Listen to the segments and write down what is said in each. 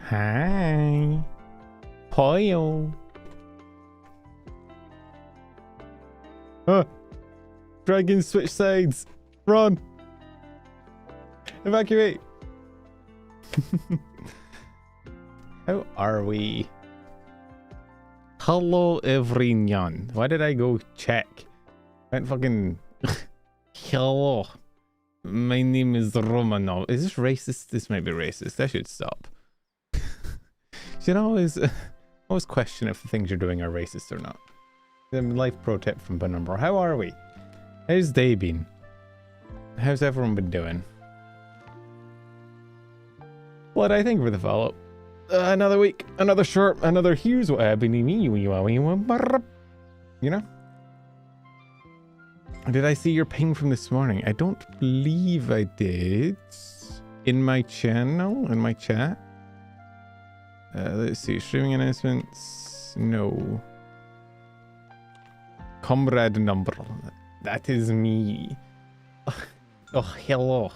Hi. Poyo. Dragons switch sides. Run. Evacuate. How are we? Hello, everyone. Why did I go check? Went fucking... Hello. My name is Romanov. Is this racist? This might be racist. I should stop. You should always question if the things you're doing are racist or not. Life pro tip from Penumbra. How are we? How's day been? How's everyone been doing? What I think for the follow-up. Another week, another short, another here's what happened to me. You know? Did I see your ping from this morning? I don't believe I did. In my channel, in my chat. Let's see, streaming announcements. No. Comrade number. That is me. Oh, hello.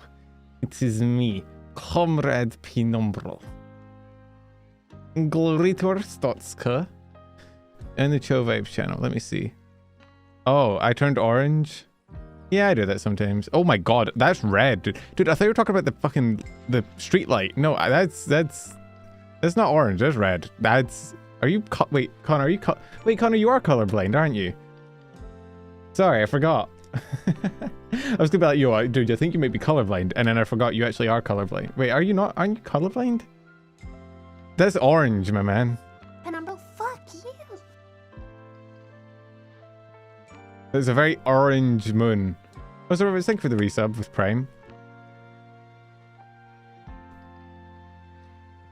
It is me. Comrade Penumbra. Gloritor Stotska. And the Chill Vibes channel. Let me see. Oh, I turned orange? Yeah, I do that sometimes. Oh my god, that's red. Dude, I thought you were talking about the fucking... the street light. No, that's not orange, that's red. That's... Are you... Wait, Connor, are you... Wait, Connor, you are colorblind, aren't you? Sorry, I forgot. I was gonna be like, yo, dude, I think you might be colorblind. And then I forgot you actually are colorblind. Wait, are you not? Aren't you colorblind? That's orange, my man. Penumbra, fuck you. There's a very orange moon. Oh, so thank you for the resub with Prime.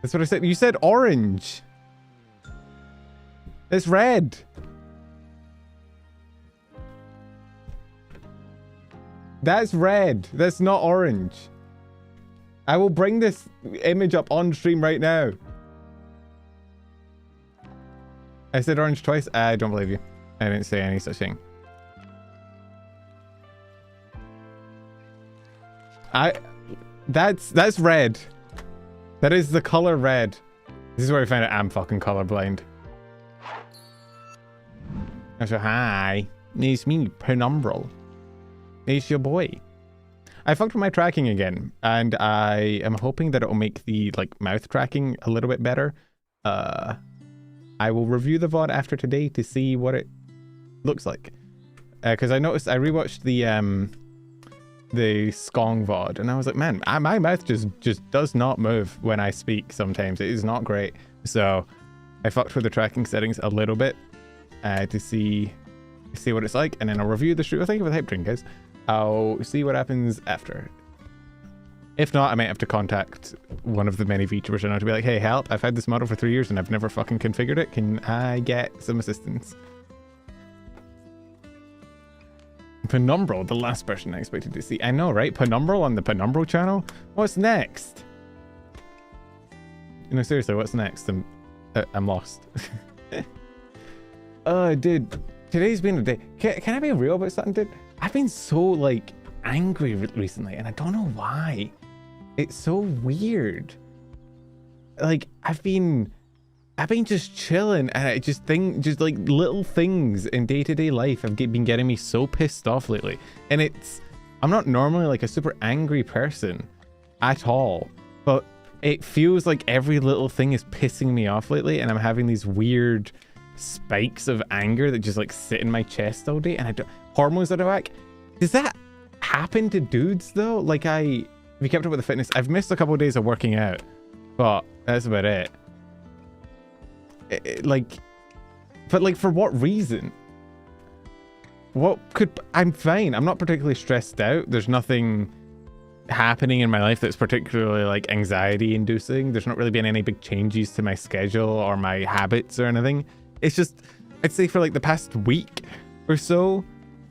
That's what I said. You said orange. It's red. That's red. That's not orange. I will bring this image up on stream right now. I said orange twice. I don't believe you. I didn't say any such thing. That's red. That is the color red. This is where I find out I'm fucking colorblind. So hi, it's me, Penumbral. It's your boy. I fucked with my tracking again, and I am hoping that it will make the mouth tracking a little bit better. I will review the VOD after today to see what it looks like. Because I noticed I rewatched the Skong VOD, and I was like, man, my mouth just does not move when I speak sometimes. It is not great. So I fucked with the tracking settings a little bit to see what it's like, and then I'll review the stream. Thank you for the hype train, guys. I'll see what happens after. If not, I might have to contact one of the many VTubers I know to be like, hey, help, I've had this model for 3 years and I've never fucking configured it. Can I get some assistance? Penumbral, the last person I expected to see. I know, right? Penumbral on the Penumbral channel? What's next? You know, seriously, what's next? I'm lost. Dude, today's been a day. Can I be real about something, dude? I've been so, angry recently, and I don't know why. It's so weird. I've been just chilling, and I just think, little things in day-to-day life have been getting me so pissed off lately. And I'm not normally, a super angry person at all, but it feels like every little thing is pissing me off lately, and I'm having these weird spikes of anger that just sit in my chest all day, and I don't... Hormones out of whack. Does that happen to dudes though? If you kept up with the fitness, I've missed a couple of days of working out, but that's about it. But for what reason? I'm fine. I'm not particularly stressed out. There's nothing happening in my life that's particularly anxiety inducing. There's not really been any big changes to my schedule or my habits or anything. It's just, I'd say for the past week or so,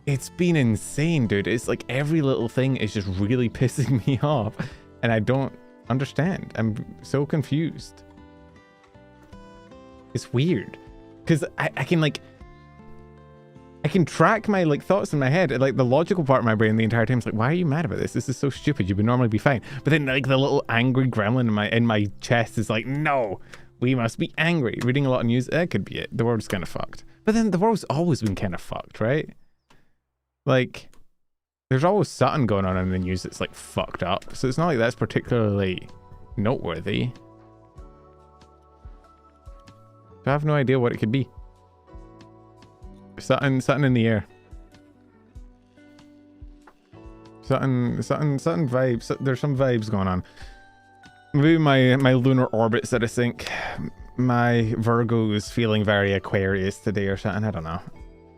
it's been insane, dude. It's every little thing is just really pissing me off, and I don't understand. I'm so confused. It's weird because I can I can track my like thoughts in my head. Like the logical part of my brain the entire time is like, why are you mad about this? This is so stupid. You would normally be fine. But then like the little angry gremlin in my chest is like, no, we must be angry. Reading a lot of news, that could be it. The world's kind of fucked. But then the world's always been kind of fucked, right? Like, there's always something going on in the news that's like fucked up. So it's not like that's particularly noteworthy. I have no idea what it could be. Something in the air. Something vibes. There's some vibes going on. Maybe my lunar orbits that I think. My Virgo is feeling very Aquarius today or something. I don't know.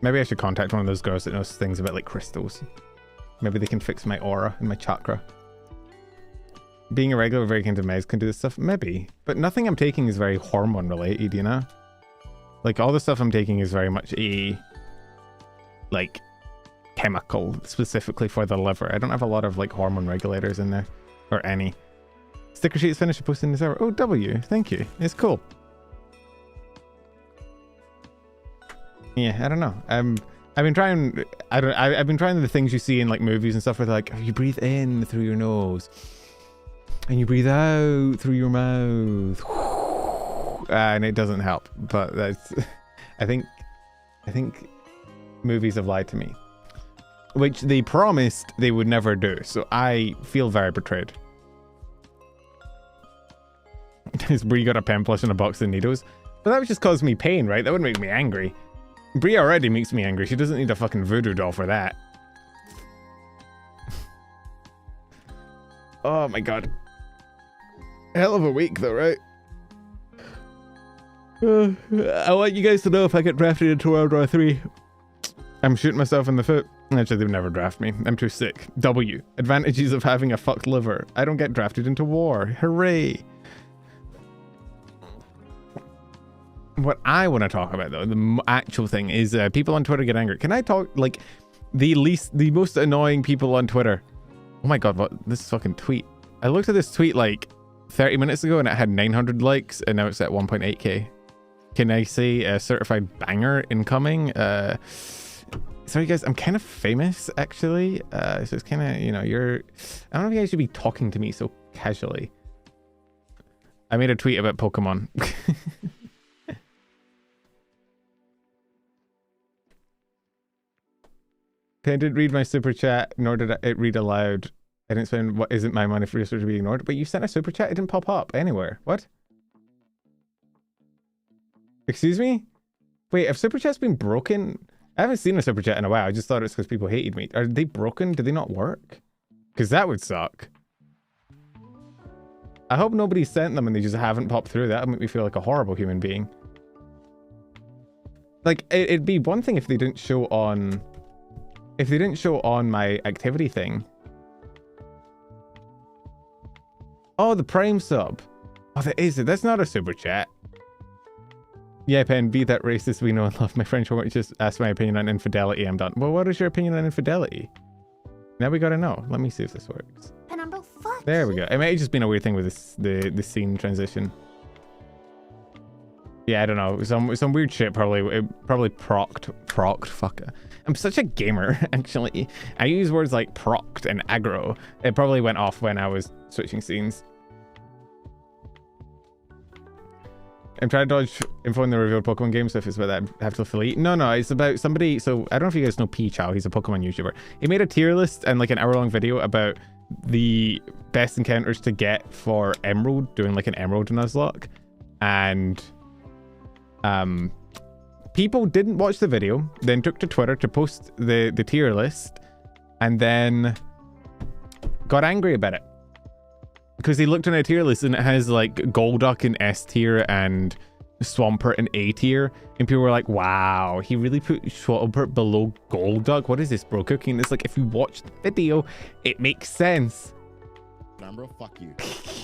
Maybe I should contact one of those girls that knows things about like crystals. Maybe they can fix my aura and my chakra. Being a regular very kind of meds can do this stuff. Maybe. But nothing I'm taking is very hormone related, you know? Like all the stuff I'm taking is very much a like chemical specifically for the liver. I don't have a lot of like hormone regulators in there or any. Sticker sheets finished posting this hour. Oh, W, thank you. It's cool. Yeah, I don't know. I've been trying. I've been trying the things you see in like movies and stuff where like you breathe in through your nose and you breathe out through your mouth, and it doesn't help. But that's. I think movies have lied to me, which they promised they would never do. So I feel very betrayed. Brie got a pen plush and a box of needles, but that would just cause me pain, right? That wouldn't make me angry. Brie already makes me angry. She doesn't need a fucking voodoo doll for that. Oh my god. Hell of a week though, right? I want you guys to know if I get drafted into World War 3, I'm shooting myself in the foot. Actually, they would never draft me. I'm too sick. W. Advantages of having a fucked liver. I don't get drafted into war. Hooray. What I want to talk about though, the actual thing is people on Twitter get angry. Can I talk like the most annoying people on Twitter? Oh my god, what this fucking tweet. I looked at this tweet like 30 minutes ago and it had 900 likes and now it's at 1.8k. Can I say a certified banger incoming? Sorry guys, I'm kind of famous actually. So it's kind of, you know, I don't know if you guys should be talking to me so casually. I made a tweet about Pokemon. I didn't read my super chat, nor did it read aloud. I didn't spend what isn't my money for research to be ignored. But you sent a super chat, it didn't pop up anywhere. What? Excuse me? Wait, have super chats been broken? I haven't seen a super chat in a while. I just thought it's because people hated me. Are they broken? Do they not work? Because that would suck. I hope nobody sent them and they just haven't popped through. That would make me feel like a horrible human being. Like, it'd be one thing if they didn't show on... If they didn't show on my activity thing. Oh, the Prime sub. Oh, that is it. That's not a super chat. Yeah, Pen, be that racist we know and love. My friend won't just ask my opinion on infidelity. I'm done. Well, what is your opinion on infidelity? Now we gotta know. Let me see if this works. Penumbra, fuck. There we go. It might have just been a weird thing with this, the scene transition. Yeah, I don't know. Some weird shit probably. It probably procced. Fuck. I'm such a gamer, actually. I use words like procced and aggro. It probably went off when I was switching scenes. I'm trying to dodge info in the revealed Pokemon game, so if it's about that, I have to delete. No, it's about somebody. So I don't know if you guys know P-Chow. He's a Pokemon YouTuber. He made a tier list and like an hour-long video about the best encounters to get for Emerald, doing like an Emerald Nuzlocke. And people didn't watch the video, then took to Twitter to post the tier list, and then got angry about it. Because he looked on a tier list and it has like Golduck in S tier and Swampert in A tier. And people were like, wow, he really put Swampert below Golduck? What is this, bro? Cooking? It's like, if you watch the video, it makes sense. Number, fuck you.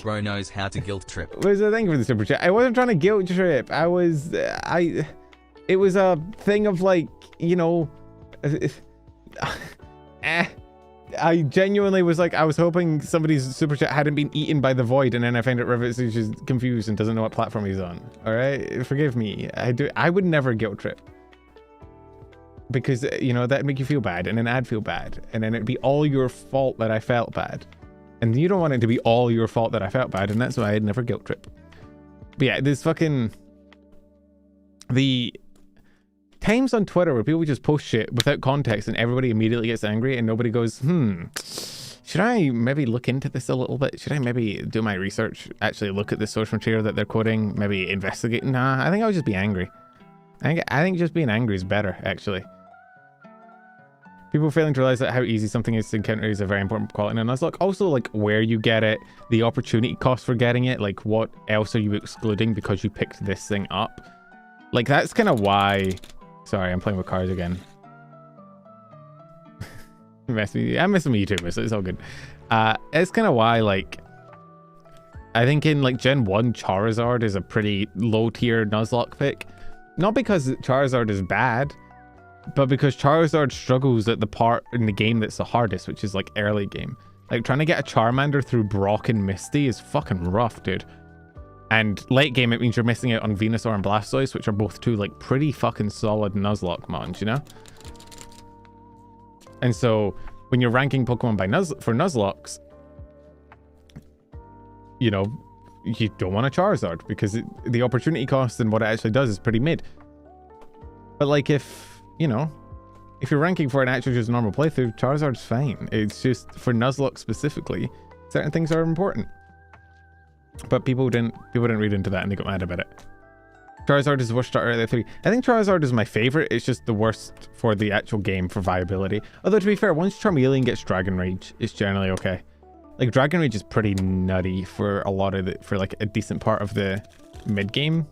Bro knows how to guilt trip. Where's the thing for the super chat? I wasn't trying to guilt trip. It was a thing of like, you know, I genuinely was like, I was hoping somebody's super chat hadn't been eaten by the void, and then I find out Rivets is just confused and doesn't know what platform he's on. All right, forgive me. I would never guilt trip. because, you know, that'd make you feel bad, and then I'd feel bad, and then it'd be all your fault that I felt bad. And you don't want it to be all your fault that I felt bad, and that's why I'd never guilt trip. But yeah, this fucking... The times on Twitter where people just post shit without context and everybody immediately gets angry and nobody goes, should I maybe look into this a little bit? Should I maybe do my research, actually look at the source material that they're quoting, maybe investigate? Nah, I think I would just be angry. I think just being angry is better, actually. People failing to realize that how easy something is to encounter is a very important quality in a Nuzlocke. Also, like, where you get it, the opportunity cost for getting it, like, what else are you excluding because you picked this thing up? Like, that's kind of why... Sorry, I'm playing with cars again. I'm messing with YouTubers, so it's all good. It's kind of why, like... I think in, like, Gen 1, Charizard is a pretty low-tier Nuzlocke pick. Not because Charizard is bad, but because Charizard struggles at the part in the game that's the hardest, which is, like, early game. Like, trying to get a Charmander through Brock and Misty is fucking rough, dude. And late game, it means you're missing out on Venusaur and Blastoise, which are both two, like, pretty fucking solid Nuzlocke mons, you know? And so, when you're ranking Pokemon by for Nuzlockes, you know, you don't want a Charizard, because the opportunity cost and what it actually does is pretty mid. But, like, if, you know, if you're ranking for an actual just normal playthrough, Charizard's fine. It's just, for Nuzlocke specifically, certain things are important. But people didn't read into that and they got mad about it. Charizard is the worst starter out of the three. I think Charizard is my favorite. It's just the worst for the actual game for viability. Although, to be fair, once Charmeleon gets Dragon Rage, it's generally okay. Like, Dragon Rage is pretty nutty for a lot of the, for like a decent part of the mid game.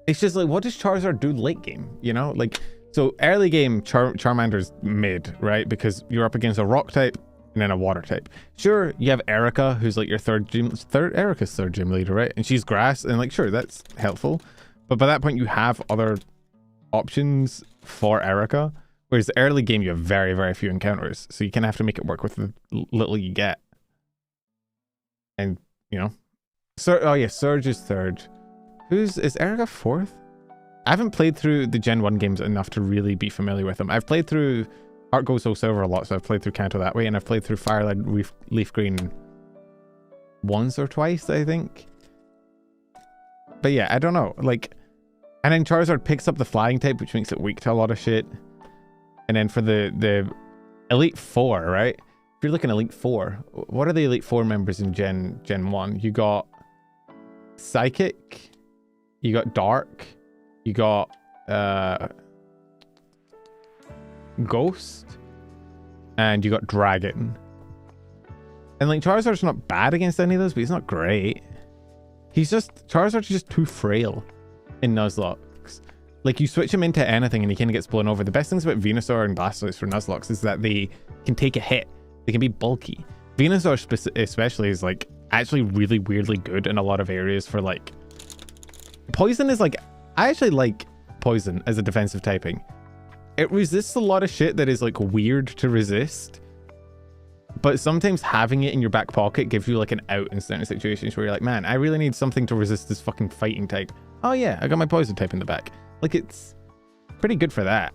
It's just like, what does Charizard do late game? You know, like, so early game, Charmander's mid, right? Because you're up against a rock type and then a water type. Sure, you have Erica, who's like your Erica's third gym leader, right? And she's grass, and like, sure, that's helpful. But by that point, you have other options for Erica. Whereas the early game, you have very, very few encounters. So you kind of have to make it work with the little you get. And, you know. Oh yeah, Surge is third. Is Erica fourth? I haven't played through the Gen 1 games enough to really be familiar with them. I've played through Heart Gold Soul Silver a lot, so I've played through Kanto that way, and I've played through Firelight Leaf Green once or twice, I think. But yeah, I don't know. Like, and then Charizard picks up the flying type, which makes it weak to a lot of shit. And then for the Elite Four, right? If you're looking at Elite Four, what are the Elite Four members in Gen 1? You got Psychic, you got Dark, you got Ghost, and you got Dragon. And like, Charizard's not bad against any of those, but he's not great. Charizard's just too frail in Nuzlocke. Like, you switch him into anything and he kind of gets blown over. The best things about Venusaur and Blastoise for Nuzlocke is that they can take a hit. They can be bulky. Venusaur especially is like actually really weirdly good in a lot of areas for like... Poison is like... I actually like Poison as a defensive typing. It resists a lot of shit that is like weird to resist. But sometimes having it in your back pocket gives you like an out in certain situations where you're like, man, I really need something to resist this fucking fighting type. Oh yeah, I got my Poison type in the back. Like, it's pretty good for that.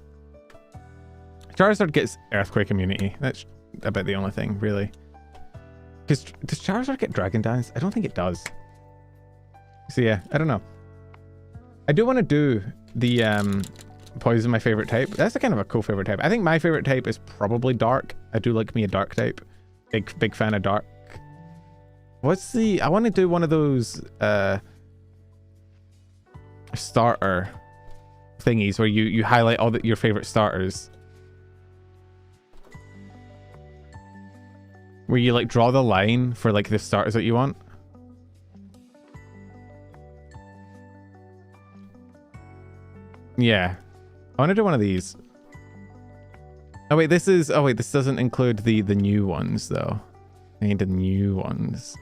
Charizard gets Earthquake immunity. That's about the only thing, really. Because does Charizard get Dragon Dance? I don't think it does. So yeah, I don't know. I do want to do the Poison, my favorite type. That's a kind of a cool favorite type. I think my favorite type is probably Dark. I do like me a Dark type. Big fan of Dark. What's the... I want to do one of those starter thingies where you highlight all your favorite starters, where you like draw the line for like the starters that you want. Yeah, I want to do one of these. Oh wait, this doesn't include the new ones though. I need the new ones.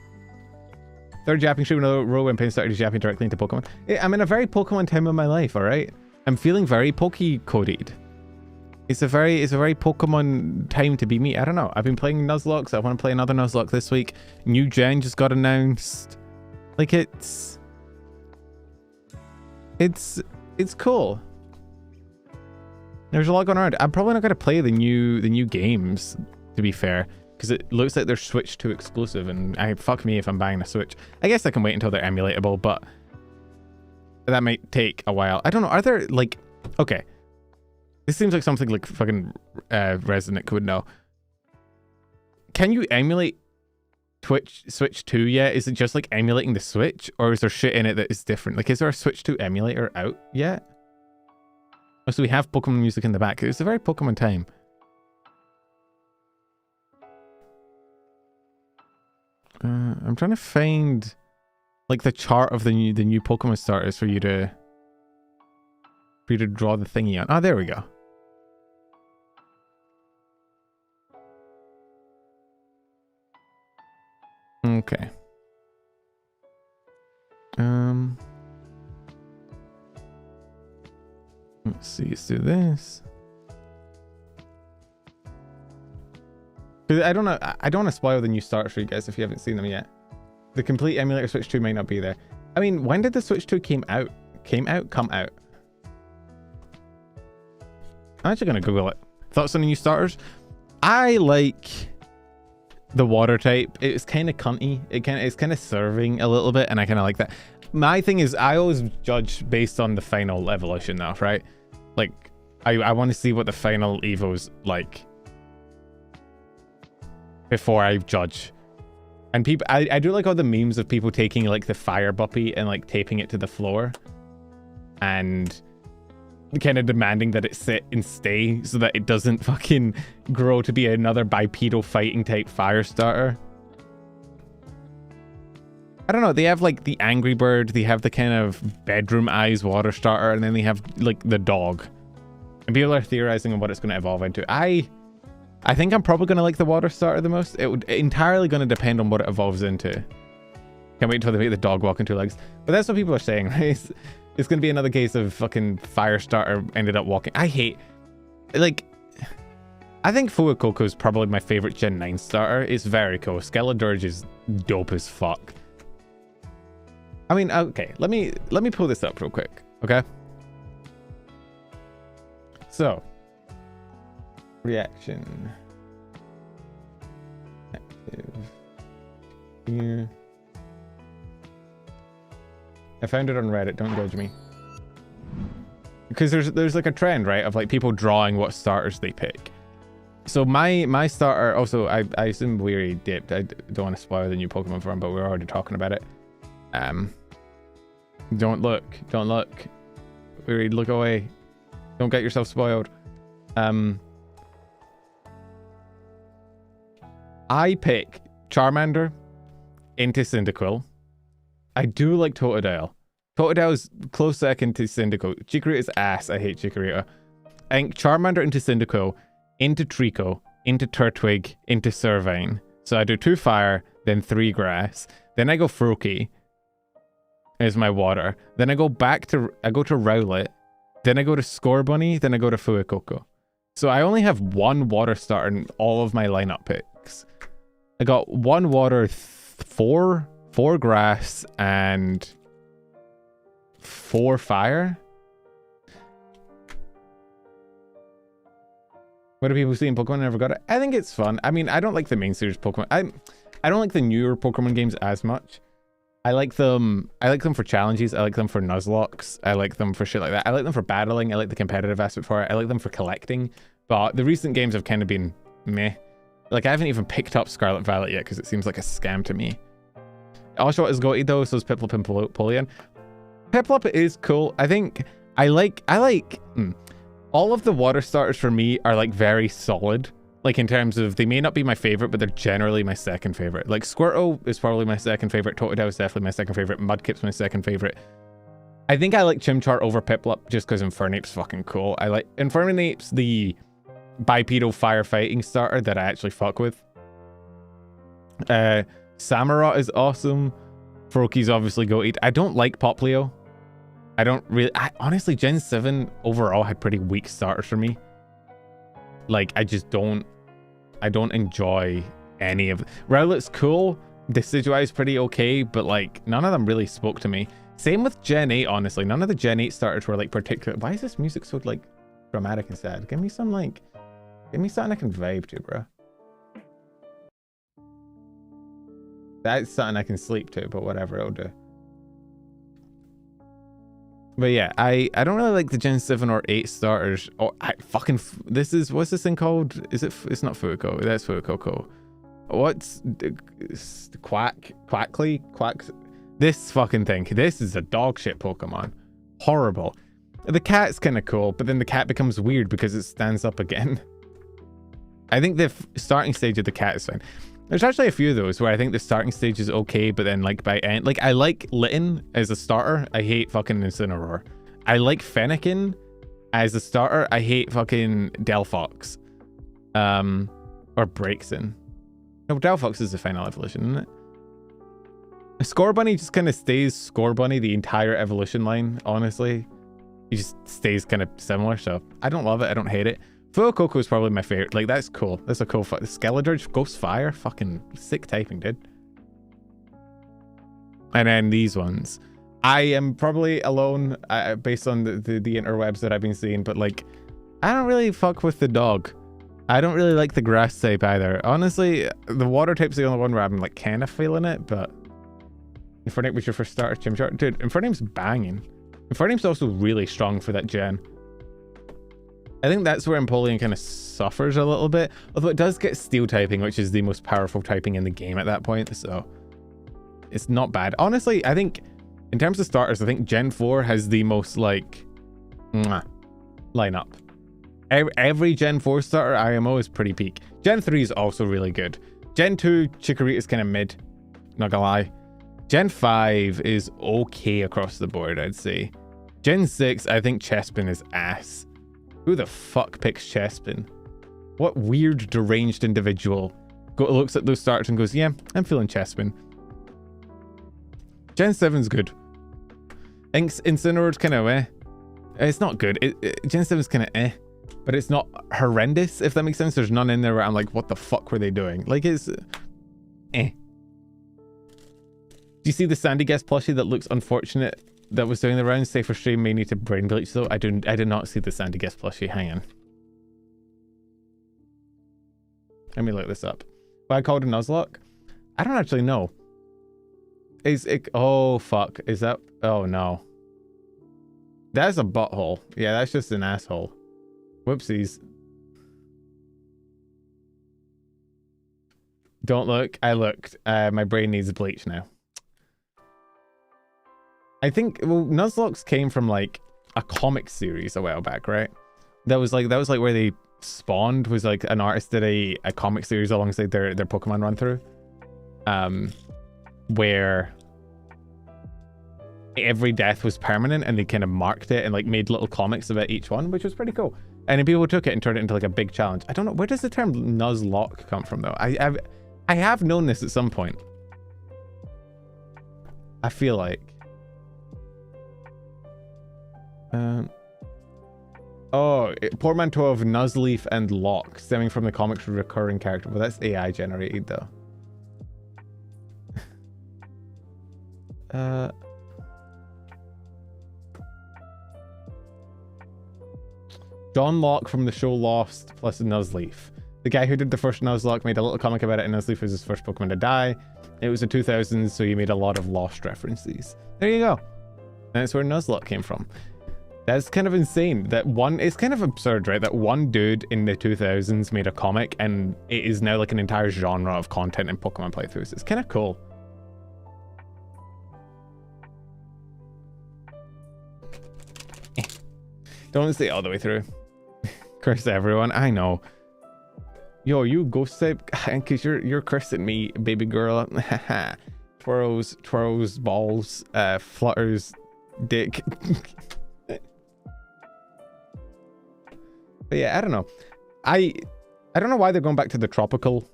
Third yapping stream in a row when Pain started yapping directly into Pokemon. I'm in a very Pokemon time of my life, alright? I'm feeling very Poke-coded. It's a very Pokemon time to be me. I don't know. I've been playing Nuzlocke, so I want to play another Nuzlocke this week. New gen just got announced. Like, it's cool. There's a lot going on. I'm probably not going to play the new games, to be fair, because it looks like they're Switch 2 exclusive, and fuck me if I'm buying a Switch. I guess I can wait until they're emulatable, but that might take a while. I don't know. Are there, like... Okay. This seems like something like fucking Resonic would know. Can you emulate Switch 2 yet? Is it just like emulating the Switch, or is there shit in it that is different? Like, is there a Switch 2 emulator out yet? Oh, so we have Pokemon music in the back. It's a very Pokemon time. I'm trying to find like the chart of the new Pokemon starters for you to draw the thingy on. Oh, there we go. Okay. Let's see, let's do this. I don't know. I don't want to spoil the new starters for you guys if you haven't seen them yet. The complete emulator Switch 2 might not be there. I mean, when did the Switch 2 come out? I'm actually gonna Google it. Thoughts on the new starters? I like the water type. It's kind of cunty. It's kind of serving a little bit, and I kind of like that. My thing is, I always judge based on the final evolution now, right? Like, I want to see what the final Evo's like before I judge. And people, I do like all the memes of people taking like the fire buppy and like taping it to the floor and kind of demanding that it sit and stay so that it doesn't fucking grow to be another bipedal fighting type fire starter. I don't know, they have like the Angry Bird, they have the kind of bedroom eyes water starter, and then they have like the dog. And people are theorizing on what it's going to evolve into. I think I'm probably going to like the water starter the most. It would entirely going to depend on what it evolves into. Can't wait until they make the dog walk on two legs. But that's what people are saying, right? It's going to be another case of fucking fire starter ended up walking. I think Fuecoco is probably my favorite Gen 9 starter. It's very cool. Skeledirge is dope as fuck. I mean, okay, let me pull this up real quick, okay? So, reaction. Active. Here. I found it on Reddit, don't judge me. Because there's like a trend, right, of like people drawing what starters they pick. So my starter, also, I assume we already dipped. I don't want to spoil the new Pokemon form, but we're already talking about it. Don't look. We already look away. Don't get yourself spoiled. I pick Charmander into Cyndaquil. I do like Totodile. Totodile's close second to Cyndaquil. Chikorita's ass. I hate Chikorita. I think Charmander into Cyndaquil, into Trico, into Turtwig, into Servine. So I do 2 fire, then 3 grass. Then I go Froakie is my water. Then I go to Rowlet. Then I go to Scorbunny. Then I go to Fuecoco. So I only have 1 water starter in all of my lineup picks. I got 1 water, 4 grass, and 4 fire. What do people see in Pokemon? I never got it. I think it's fun. I mean, I don't like the main series Pokemon. I don't like the newer Pokemon games as much. I like them for challenges. I like them for Nuzlocks. I like them for shit like that. I like them for battling. I like the competitive aspect for it. I like them for collecting. But the recent games have kind of been meh. Like, I haven't even picked up Scarlet Violet yet because it seems like a scam to me. Oshawott is goated though, so is Piplup and Polion. Piplup is cool. I think I like all of the water starters for me are like very solid. Like, in terms of, they may not be my favorite, but they're generally my second favorite. Like, Squirtle is probably my second favorite. Totodile is definitely my second favorite. Mudkip's my second favorite. I think I like Chimchar over Piplup just because Infernape's fucking cool. I like Infernape's the bipedal firefighting starter that I actually fuck with. Samurott is awesome. Froakie's obviously goated. I don't like Poplio. Honestly, Gen 7 overall had pretty weak starters for me. Like, I don't enjoy any of it. Rowlet's cool. Decidueye's pretty okay, but like, none of them really spoke to me. Same with Gen 8, honestly. None of the Gen 8 starters were like particular. Why is this music so like dramatic instead. Give me some like, give me something I can vibe to, bro. That's something I can sleep to, but whatever, it'll do. But yeah, I don't really like the Gen 7 or 8 starters. Oh, this is, what's this thing called? Is it, it's not Fuecoco, that's Fuecoco. What's Quackly? This fucking thing. This is a dog shit Pokemon. Horrible. The cat's kind of cool, but then the cat becomes weird because it stands up again. I think the starting stage of the cat is fine. There's actually a few of those where I think the starting stage is okay, but then like by end, like I like Litten as a starter. I hate fucking Incineroar. I like Fennekin as a starter. I hate fucking Delphox. Or Braixen. No, Delphox is the final evolution, isn't it? Scorbunny just kind of stays Scorbunny the entire evolution line, honestly. He just stays kind of similar, so I don't love it. I don't hate it. Fuecoco is probably my favorite. Like, that's cool. That's a cool Skeledirge, Ghost Fire, fucking sick typing, dude. And then these ones. I am probably alone based on the interwebs that I've been seeing, but like, I don't really fuck with the dog. I don't really like the grass type either. Honestly, the water type's the only one where I'm like kind of feeling it, but Infernape was your first starter, Chimchar. Dude, Infernape's banging. Infernape's also really strong for that gen. I think that's where Empoleon kind of suffers a little bit, although it does get steel typing, which is the most powerful typing in the game at that point, so it's not bad. Honestly, I think in terms of starters, I think Gen 4 has the most like lineup. Every Gen 4 starter IMO is pretty peak. Gen 3 is also really good. Gen 2 Chikorita is kind of mid, not gonna lie. Gen 5 is okay across the board, I'd say. Gen 6, I think Chespin is ass. Who the fuck picks Chespin? What weird, deranged individual looks at those starters and goes, yeah, I'm feeling Chespin. Gen 7's good. Incineroar's kind of eh. It's not good. Gen 7's kind of eh. But it's not horrendous, if that makes sense. There's none in there where I'm like, what the fuck were they doing? Like, it's eh. Do you see the Sandy Guest plushie that looks unfortunate that was doing the rounds? Safer stream may need to brain bleach though. I did not see the Sandy Guest plushie. Hang on. Let me look this up. Why I called a Nuzlocke? I don't actually know. Is it? Oh fuck. Is that? Oh no. That's a butthole. Yeah, that's just an asshole. Whoopsies. Don't look. I looked. My brain needs bleach now. I think, well, Nuzlocke came from like a comic series a while back, right? That was like where they spawned, was like an artist did a comic series alongside their Pokemon run through. Where every death was permanent and they kind of marked it and like made little comics about each one, which was pretty cool. And then people took it and turned it into like a big challenge. I don't know, where does the term Nuzlocke come from though? I have known this at some point. I feel like. Portmanteau of Nuzleaf and Lock, stemming from the comic's recurring character. Well, that's AI generated though. John Locke from the show Lost plus Nuzleaf. The guy who did the first Nuzlocke made a little comic about it, and Nuzleaf was his first Pokemon to die. It was the 2000s, so he made a lot of Lost references. There you go. That's where Nuzlocke came from. That's kind of insane. It's kind of absurd, right? That one dude in the 2000s made a comic, and it is now like an entire genre of content in Pokemon playthroughs. It's kind of cool. Don't stay all the way through. Curse everyone. I know. Yo, you ghost type, because you're cursing me, baby girl. twirls balls, flutters dick. But yeah, I don't know. I don't know why they're going back to the tropical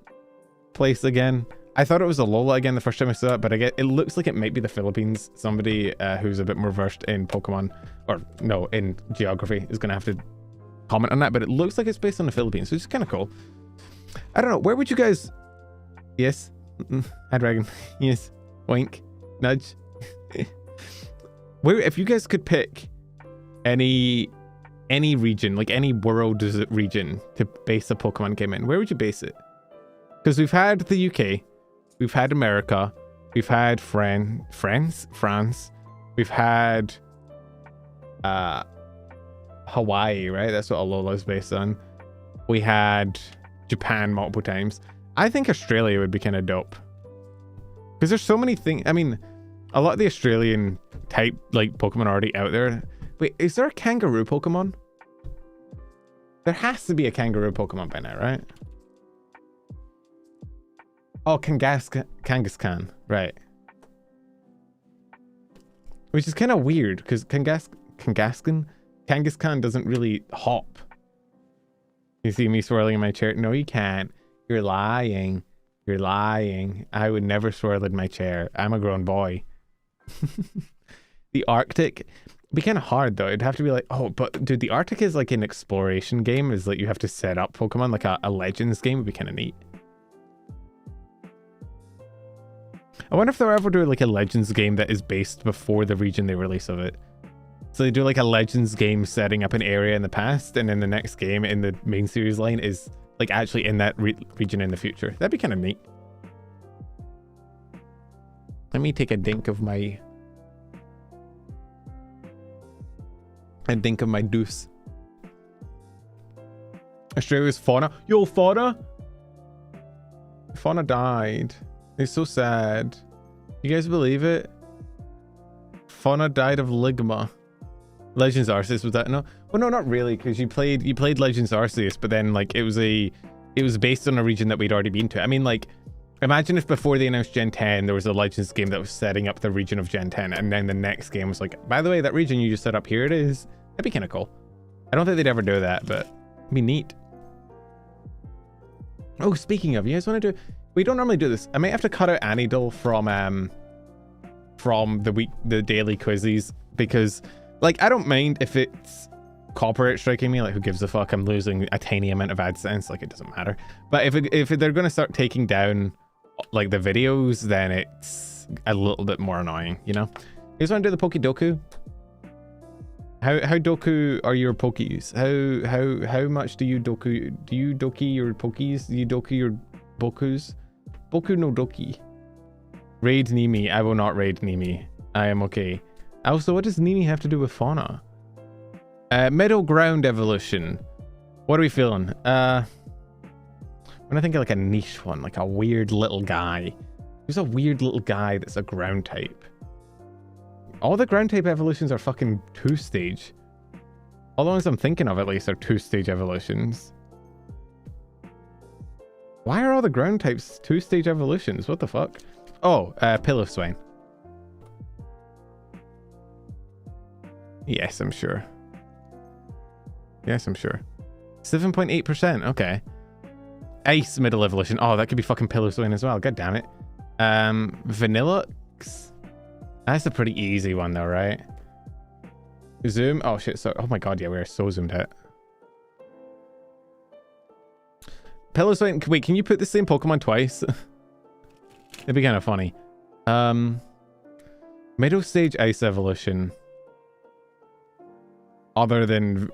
place again. I thought it was Alola again the first time I saw it, but it looks like it might be the Philippines. Somebody who's a bit more versed in Pokemon, or no, in geography, is going to have to comment on that, but it looks like it's based on the Philippines, which is kind of cool. I don't know, where would you guys... Yes? Hi, Dragon. Yes. Wink. Nudge. Where, if you guys could pick any any region, like any world region to base a Pokemon game in, where would you base it? Because we've had the UK, we've had America, we've had France, we've had Hawaii, right? That's what Alola's based on. We had Japan multiple times. I think Australia would be kind of dope. Because there's so many things. I mean, a lot of the Australian type, like, Pokemon are already out there. Wait, is there a kangaroo Pokemon? There has to be a kangaroo Pokemon by now, right? Oh, Kangaskhan, right. Which is kind of weird, because Kangaskhan doesn't really hop. You see me swirling in my chair? No, you can't. You're lying. You're lying. I would never swirl in my chair. I'm a grown boy. The Arctic. It'd be kind of hard though. It'd have to be like, oh, but dude, the Arctic is like an exploration game. Is like you have to set up Pokemon, like a Legends game would be kind of neat. I wonder if they'll ever do like a Legends game that is based before the region they release of it. So they do like a Legends game setting up an area in the past, and then the next game in the main series line is like actually in that region in the future. That'd be kind of neat. Let me take a dink of my deuce. Australia's fauna. Yo, fauna. Fauna died. It's so sad. You guys believe it? Fauna died of ligma. Legends Arceus, was that? No, well, no, not really, because you played Legends Arceus, but then like it was based on a region that we'd already been to. I mean, like, imagine if before they announced Gen 10 there was a Legends game that was setting up the region of Gen 10, and then the next game was like, by the way, that region you just set up, here it is. That'd be kind of cool. I don't think they'd ever do that, but it'd be neat. Oh, speaking of, you guys want to do? We don't normally do this. I might have to cut out Anidol from the daily quizzes, because like I don't mind if it's copyright striking me, like who gives a fuck? I'm losing a tiny amount of AdSense, like it doesn't matter. But if they're gonna start taking down like the videos, then it's a little bit more annoying, you know? You guys want to do the Pokedoku? How doku are your Pokies? How much do you doku? Do you doki your Pokies? Do you doku your Bokus? Boku no doki. Raid Nimi. I will not raid Nimi. I am okay. Also, what does Nimi have to do with fauna? Middle ground evolution. What are we feeling? When I think of like a niche one, like a weird little guy. Who's a weird little guy that's a ground type? All the ground type evolutions are fucking 2-stage. All the ones I'm thinking of at least are 2-stage evolutions. Why are all the ground types 2-stage evolutions? What the fuck? Oh, Pillow-Swine. Yes, I'm sure. Yes, I'm sure. 7.8%. Okay. Ice middle evolution. Oh, that could be fucking Pillow-Swine as well. God damn it. Vanillux. That's a pretty easy one though, right? Zoom. Oh shit. So, oh my god, yeah, we are so zoomed out. Pillow-Swine. Wait, can you put the same Pokemon twice? It'd be kind of funny. Middle stage ice evolution. Other than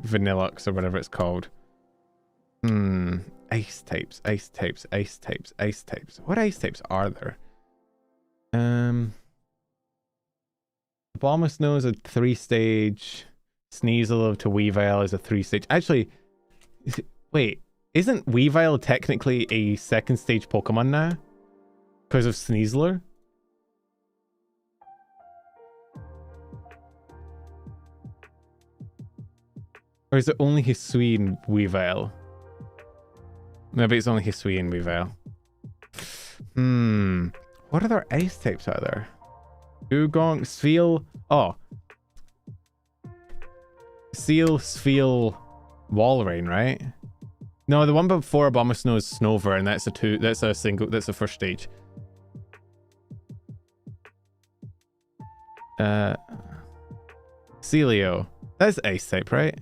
Vanillux or whatever it's called. Ice types, ice types, ice types, ice types. What ice types are there? Abomasnow is a 3-stage. Sneasel to Weavile is a 3-stage. Actually, wait, isn't Weavile technically a 2nd-stage Pokemon now? Because of Sneasler? Or is it only Hisui and Weavile? Maybe it's only Hisui and Weavile. What other ice types are there? Dugong, Spheal. Oh. Seal, Spheal, Walrein, right? No, the one before Abomasnow is Snover, and that's a 1st stage. Celio. That's ice type, right?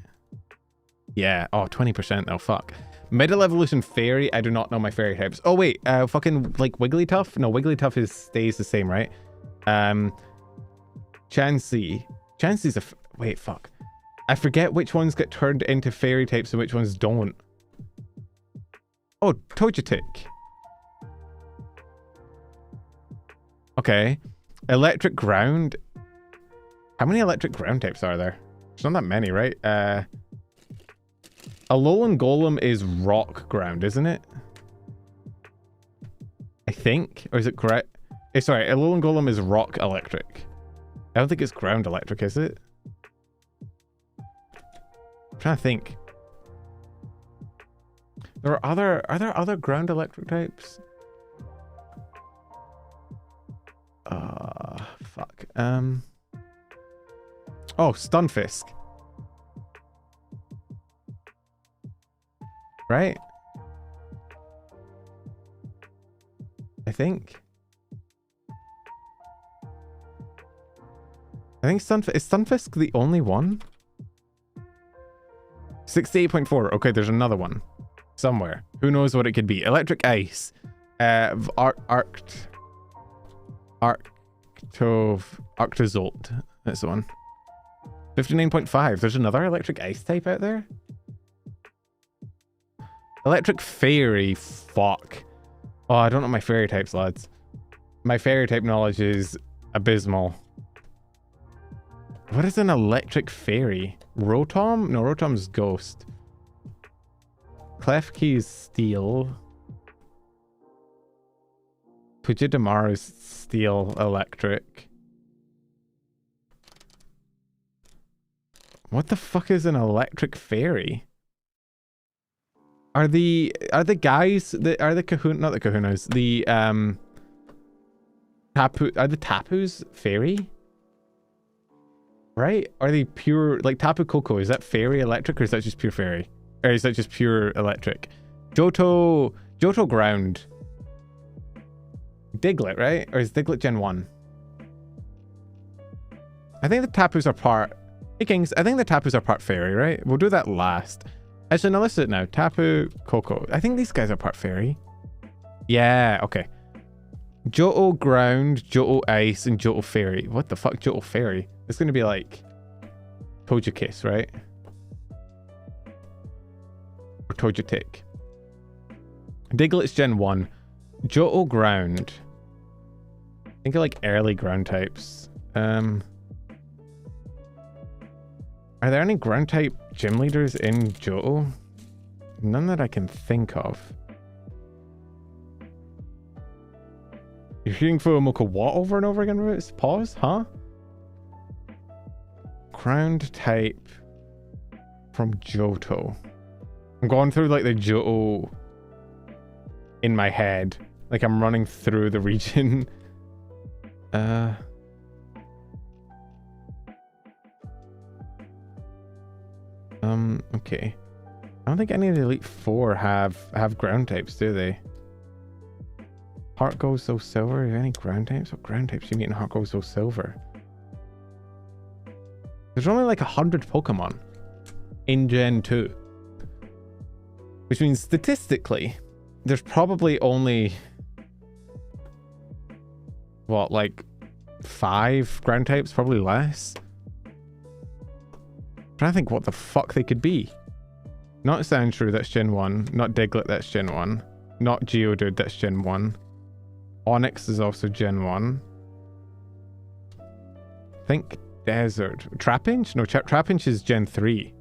Yeah. Oh, 20% though. Fuck. Middle evolution fairy. I do not know my fairy types. Oh wait, fucking like Wigglytuff. No, Wigglytuff stays the same, right? Chansey. Chansey's a wait. Fuck. I forget which ones get turned into fairy types and which ones don't. Oh, Togetic. Okay. Electric ground. How many electric ground types are there? There's not that many, right? Alolan Golem is rock ground, isn't it? I think. Or is it correct? Sorry, Alolan Golem is rock electric. I don't think it's ground electric, is it? I'm trying to think. Are there other ground electric types? Fuck. Oh, Stunfisk. Right? I think. Is Stunfisk the only one? 68.4. Okay, there's another one. Somewhere. Who knows what it could be? Electric Ice. Arctozolt. That's the one. 59.5. There's another electric ice type out there? Electric Fairy. Fuck. Oh, I don't know my fairy types, lads. My fairy type knowledge is abysmal. What is an electric fairy? Rotom? No, Rotom's ghost. Klefki's steel. Pujidamaru's steel electric. What the fuck is an electric fairy? Are the guys that are the kahuna, not the kahunas, the tapu, are the tapus fairy? Right? Are they pure, like Tapu Koko, is that fairy electric or is that just pure fairy? Or is that just pure electric? Johto ground. Diglett, right? Or is Diglett Gen 1? I think the Tapus are part... Hey Kings, I think the Tapus are part fairy, right? We'll do that last. Actually, no, let's do it now. Tapu Koko. I think these guys are part fairy. Yeah, okay. Johto ground, Johto ice, and Johto fairy. What the fuck, Johto fairy? It's going to be like Togekiss, right? Or Togetic. Diglett's Gen 1. Johto ground. Think of like early ground types. Are there any ground type gym leaders in Johto? None that I can think of. You're hearing Fumoka what over and over again? Pause, huh? Ground type from Johto. I'm going through like the Johto in my head. Like I'm running through the region. Okay. I don't think any of the Elite Four have ground types, do they? Heart Gold, Soul Silver. Are there any ground types? What ground types do you meet in Heart Gold, Soul Silver? There's only like 100 Pokemon in Gen 2. Which means statistically, there's probably only... what, like 5 ground types? Probably less. I'm trying to think what the fuck they could be. Not Sandshrew, that's Gen 1. Not Diglett, that's Gen 1. Not Geodude, that's Gen 1. Onyx is also Gen 1. Think Desert. Trapinch? No, Trapinch is Gen 3.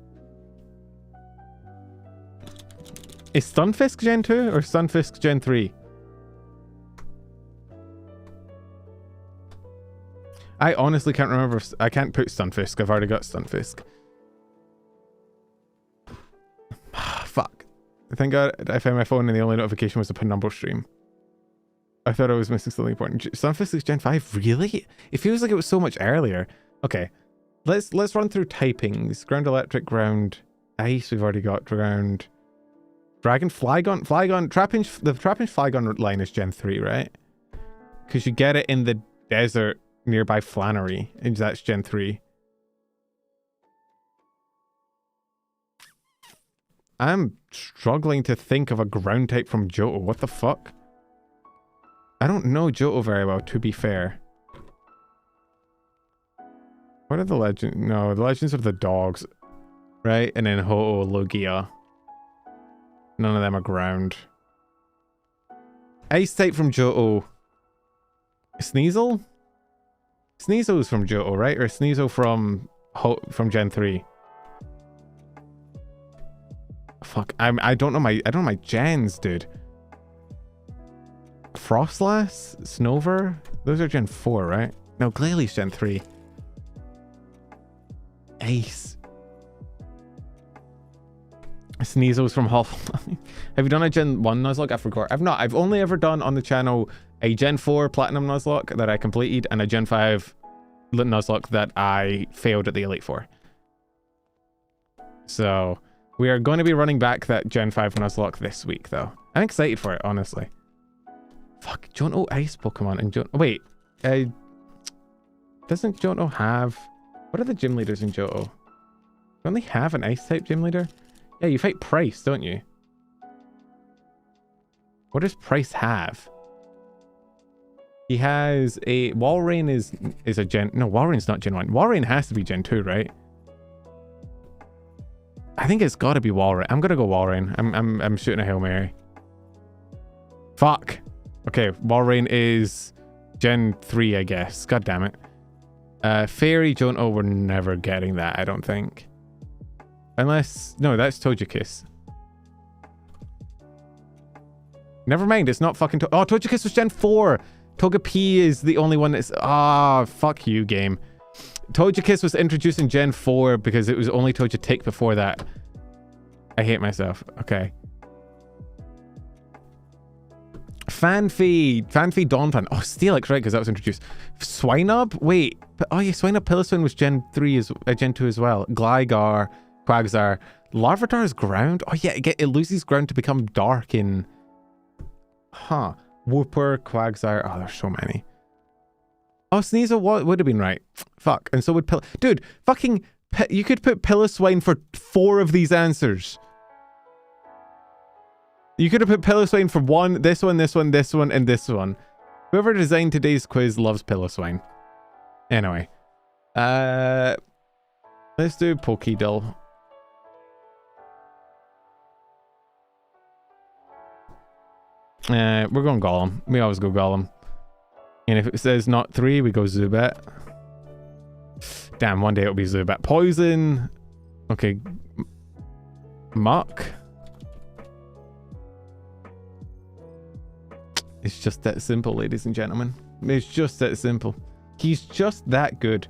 Is Stunfisk Gen 2 or Stunfisk Gen 3? I honestly can't remember. I can't put Stunfisk. I've already got Stunfisk. Fuck. Thank God I found my phone and the only notification was a Penumbral stream. I thought I was missing something important. Stunfisk is Gen 5? Really? It feels like it was so much earlier. Okay. Let's run through typings. Ground electric, ground ice. We've already got ground. Dragon, Flygon, Trapinch. The Trapinch Flygon line is Gen 3, right? Because you get it in the desert nearby Flannery. And that's Gen 3. I'm struggling to think of a ground type from Johto. What the fuck? I don't know Johto very well, to be fair. What are the legends? No, the legends of the dogs. right? And then Ho-Oh, Logia. None of them are ground. Ice type from Johto. Sneasel? Sneasel's from Johto, right? Or Sneasel from Gen 3. Fuck, I don't know my gens, dude. Frostlass? Snover? Those are Gen 4, right? No, Glalie Gen 3. Ace. Sneasel's from Have you done a Gen 1 Nuzlocke? I forgot. I've not. I've only ever done on the channel a Gen 4 Platinum Nuzlocke that I completed and a Gen 5 Nuzlocke that I failed at the Elite Four. So we are going to be running back that Gen 5 Nuzlocke this week, though. I'm excited for it, honestly. Fuck, Johto Ice Pokemon and Johto... Wait, doesn't Johto have... What are the gym leaders in Johto? Don't they have an Ice-type gym leader? Yeah, you fight Price, don't you? What does Price have? He has a... Walrein is a Gen... No, Walrein's not Gen 1. Walrein has to be Gen 2, right? I think it's got to be Walrein. I'm gonna go Walrein. I'm shooting a Hail Mary. Fuck. Okay, Walrein is Gen 3, I guess. God damn it. Fairy Johto, we're never getting that, I don't think. Unless... No, that's Togekiss. Never mind, it's not fucking... Oh, Togekiss was Gen 4! Togepi is the only one that's... Ah, fuck you, game. Togekiss was introduced in Gen 4 because it was only Togetic before that. I hate myself. Okay. Fanfy Dawnfan. Oh, Steelix, right, because that was introduced. Swinub? Wait. Oh, yeah, Swinub Piloswine was Gen 3, Gen 2 as well. Gligar, Quagsire. Larvitar is ground? Oh, yeah, it loses ground to become dark in... Huh. Wooper, Quagsire. Oh, there's so many. Oh, Sneasel would have been right. Fuck. And so would Dude, fucking... You could put Piloswine for 4 of these answers. You could have put Piloswine for this one, and this one. Whoever designed today's quiz loves Piloswine. Anyway. Let's do Pokédoku. We're going Golem. We always go Golem. And if it says not 3, we go Zubat. Damn, one day it'll be Zubat. Poison. Okay. Muck. It's just that simple, ladies and gentlemen. It's just that simple. He's just that good.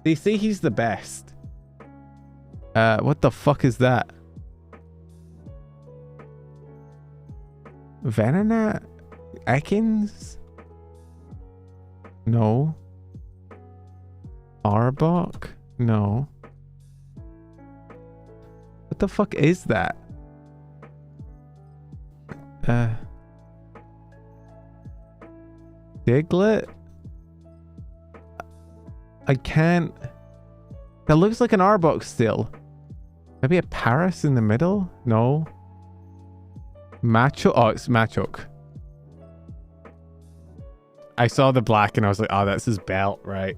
They say he's the best. What the fuck is that? Venonat? Ekans? No. Arbok? No. What the fuck is that? Diglett? I can't... That looks like an Arbok still. Maybe a Paras in the middle? No. Macho? Oh, it's Machoke. I saw the black and I was like, oh, that's his belt, right?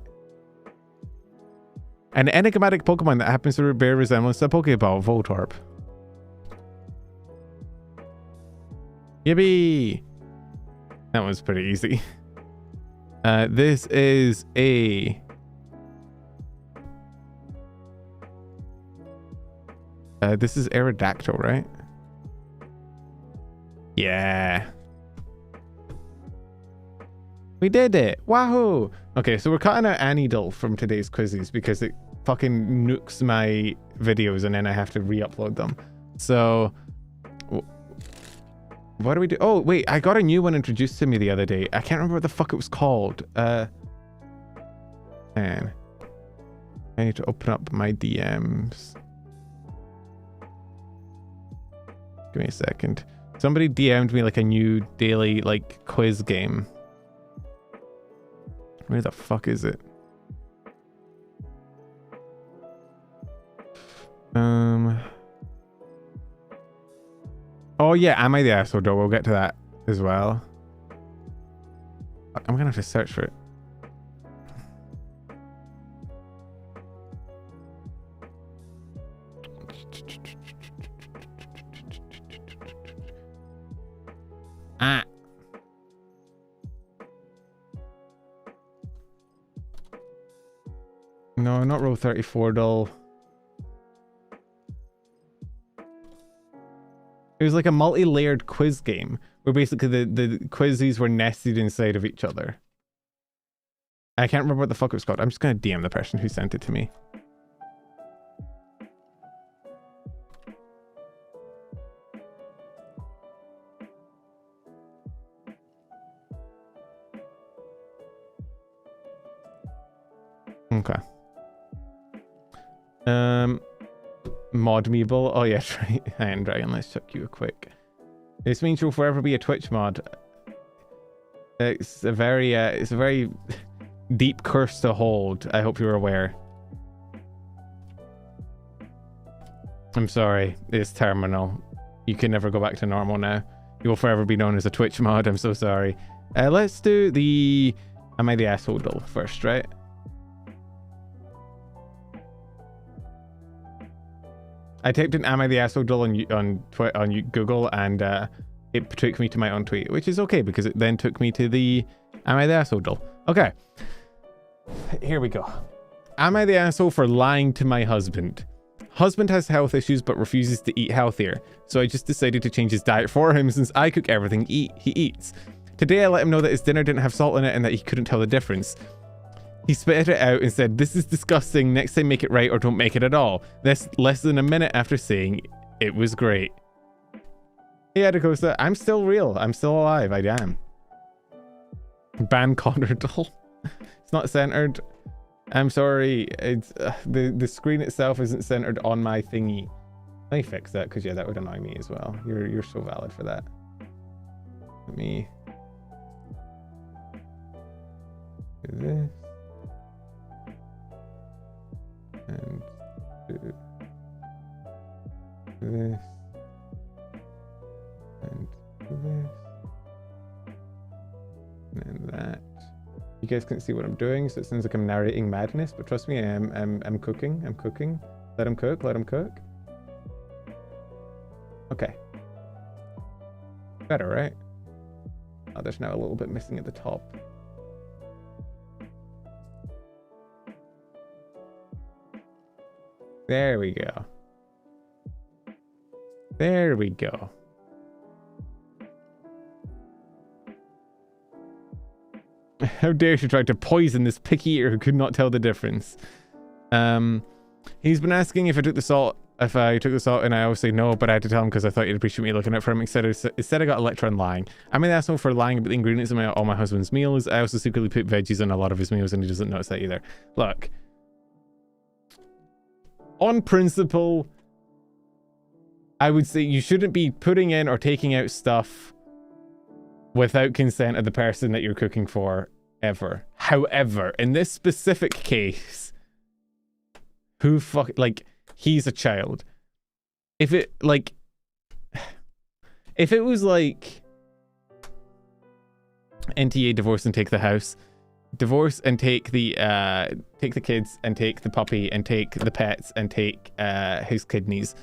An enigmatic Pokemon that happens to bear resemblance to a Pokeball, Voltorb. Yippee! That was pretty easy. This is a... this is Aerodactyl, right? Yeah. We did it! Wahoo! Okay, so we're cutting out Anidol from today's quizzes because it fucking nukes my videos and then I have to re-upload them. So... What do we do? Oh, wait, I got a new one introduced to me the other day. I can't remember what the fuck it was called. Man. I need to open up my DMs. Give me a second. Somebody DM'd me like a new daily like quiz game. Where the fuck is it? Oh yeah, am I the asshole though? We'll get to that as well. I'm gonna have to search for it. Ah. No, not row 34, doll. It was like a multi-layered quiz game where basically the quizzes were nested inside of each other. I can't remember what the fuck it was called. I'm just gonna DM the person who sent it to me. Okay. Mod Meeble. Oh yeah, right. Iron Dragon, let's chuck you a quick. This means you'll forever be a Twitch mod. It's a very deep curse to hold. I hope you're aware. I'm sorry, it's terminal. You can never go back to normal now. You will forever be known as a Twitch mod. I'm so sorry. Let's do the Am I the Asshole doll first, right? I typed in "Am I the Asshole doll" on Google, and it took me to my own tweet, which is okay because it then took me to the "Am I the Asshole doll." Okay, here we go. Am I the asshole for lying to my husband? Husband has health issues but refuses to eat healthier, so I just decided to change his diet for him since I cook everything he eats. Today I let him know that his dinner didn't have salt in it and that he couldn't tell the difference. He spit it out and said, "This is disgusting. Next time make it right or don't make it at all." This less than a minute after saying it was great. Yeah, Dakosa, I'm still real. I'm still alive. I am. Ban Connor doll. It's not centered. I'm sorry. It's the screen itself isn't centered on my thingy. Let me fix that because yeah, that would annoy me as well. You're so valid for that. Let me do this. And do this. And do this. And then that. You guys can't see what I'm doing, so it sounds like I'm narrating madness, but trust me, I'm cooking. I'm cooking. Let him cook, let him cook. Okay. Better, right? Oh, there's now a little bit missing at the top. There we go. There we go. How dare she try to poison this picky eater who could not tell the difference. He's been asking if I took the salt, and I always say no, but I had to tell him because I thought he'd appreciate me looking out for him. Instead I got a lecture on lying. I'm an asshole for lying about the ingredients in all my husband's meals. I also secretly put veggies in a lot of his meals and he doesn't notice that either. Look. On principle, I would say you shouldn't be putting in or taking out stuff without consent of the person that you're cooking for, ever. However, in this specific case, he's a child. If it was like NTA divorce and take the house, divorce and take the kids and take the puppy and take the pets and take his kidneys.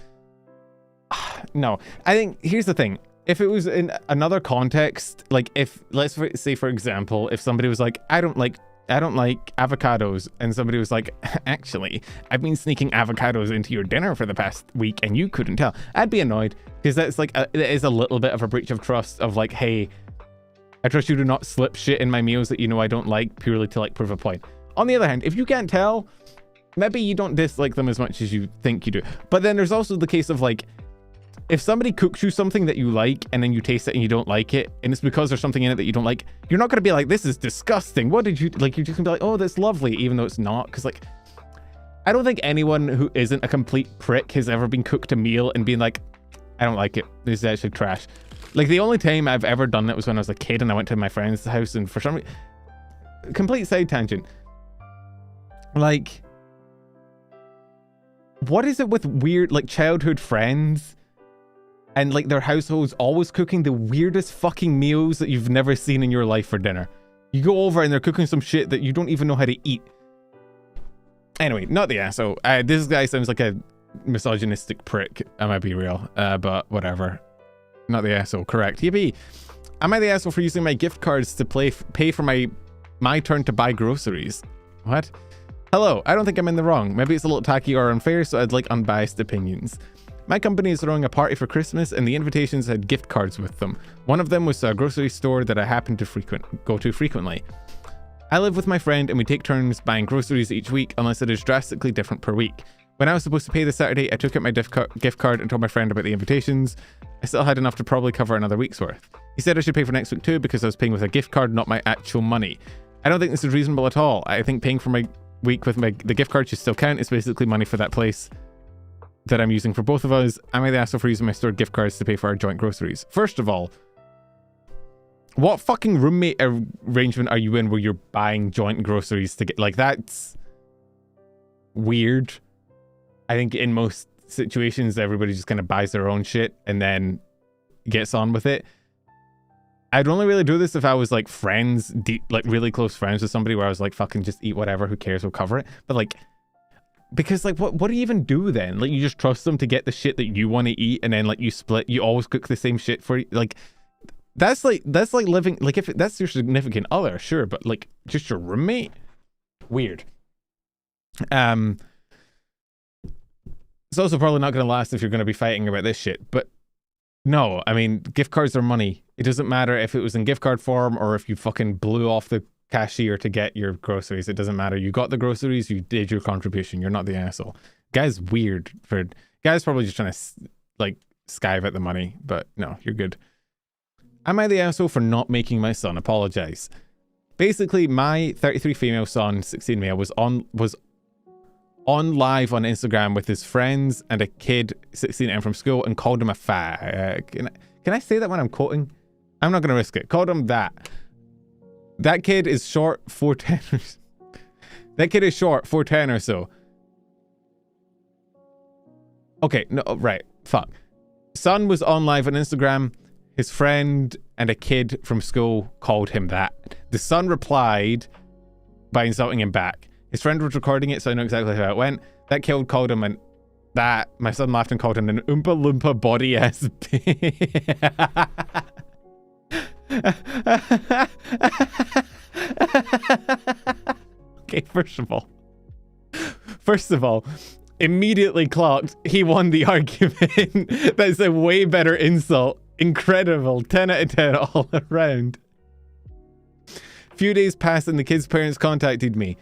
No, I think here's the thing. If it was in another context, like if, let's say for example, if somebody was like, I don't like avocados, and somebody was like, actually, I've been sneaking avocados into your dinner for the past week and you couldn't tell, I'd be annoyed because that's like it is a little bit of a breach of trust of like, hey, I trust you to not slip shit in my meals that you know I don't like purely to like prove a point. On the other hand, if you can't tell, maybe you don't dislike them as much as you think you do. But then there's also the case of like, if somebody cooks you something that you like and then you taste it and you don't like it, and it's because there's something in it that you don't like, you're not going to be like, this is disgusting. What did you like? You're just gonna be like, oh, that's lovely, even though it's not. Because like, I don't think anyone who isn't a complete prick has ever been cooked a meal and been like, I don't like it. This is actually trash. Like the only time I've ever done that was when I was a kid and I went to my friend's house, and for some reason, complete side tangent. Like, what is it with weird like childhood friends and like their households always cooking the weirdest fucking meals that you've never seen in your life for dinner? You go over and they're cooking some shit that you don't even know how to eat. Anyway, not the asshole. This guy sounds like a misogynistic prick. I might be real, but whatever. Not the asshole, correct. Yippee. Am I the asshole for using my gift cards to pay for my turn to buy groceries? What? Hello, I don't think I'm in the wrong. Maybe it's a little tacky or unfair, so I'd like unbiased opinions. My company is throwing a party for Christmas and the invitations had gift cards with them. One of them was to a grocery store that I happen to go to frequently. I live with my friend and we take turns buying groceries each week unless it is drastically different per week. When I was supposed to pay this Saturday, I took out my gift card and told my friend about the invitations. I still had enough to probably cover another week's worth. He said I should pay for next week too because I was paying with a gift card, not my actual money. I don't think this is reasonable at all. I think paying for my week with the gift card should still count. It's basically money for that place that I'm using for both of us. Am I the asshole for using my stored gift cards to pay for our joint groceries? First of all, what fucking roommate arrangement are you in where you're buying joint groceries to get, like, that's weird. I think in most situations, everybody just kind of buys their own shit and then gets on with it. I'd only really do this if I was like friends, deep, like really close friends with somebody where I was like, fucking just eat whatever, who cares, we'll cover it. But like, because like, what do you even do then? Like, you just trust them to get the shit that you want to eat and then like you split, you always cook the same shit for, like, that's like living, like if that's your significant other, sure, but like just your roommate, weird. It's also probably not going to last if you're going to be fighting about this shit, but no, I mean, gift cards are money. It doesn't matter if it was in gift card form or if you fucking blew off the cashier to get your groceries. It doesn't matter. You got the groceries, you did your contribution. You're not the asshole. Guy's weird. Guy's probably just trying to like skive at the money, but no, you're good. Am I the asshole for not making my son apologize? Basically, my 33 female son, 16 male, was on live on Instagram with his friends and a kid 16 from school and called him a fag. Can I say that when I'm quoting? I'm not going to risk it. Called him that. That kid is short 4'10". That kid is short 4'10" or so. Okay, no, right. Fuck. Son was on live on Instagram. His friend and a kid from school called him that. The son replied by insulting him back. His friend was recording it, so I know exactly how it went. That kid called him that. My son laughed and called him an Oompa Loompa body ass Okay, first of all, immediately clocked, he won the argument. That's a way better insult. Incredible. 10 out of 10 all around. Few days passed and the kid's parents contacted me.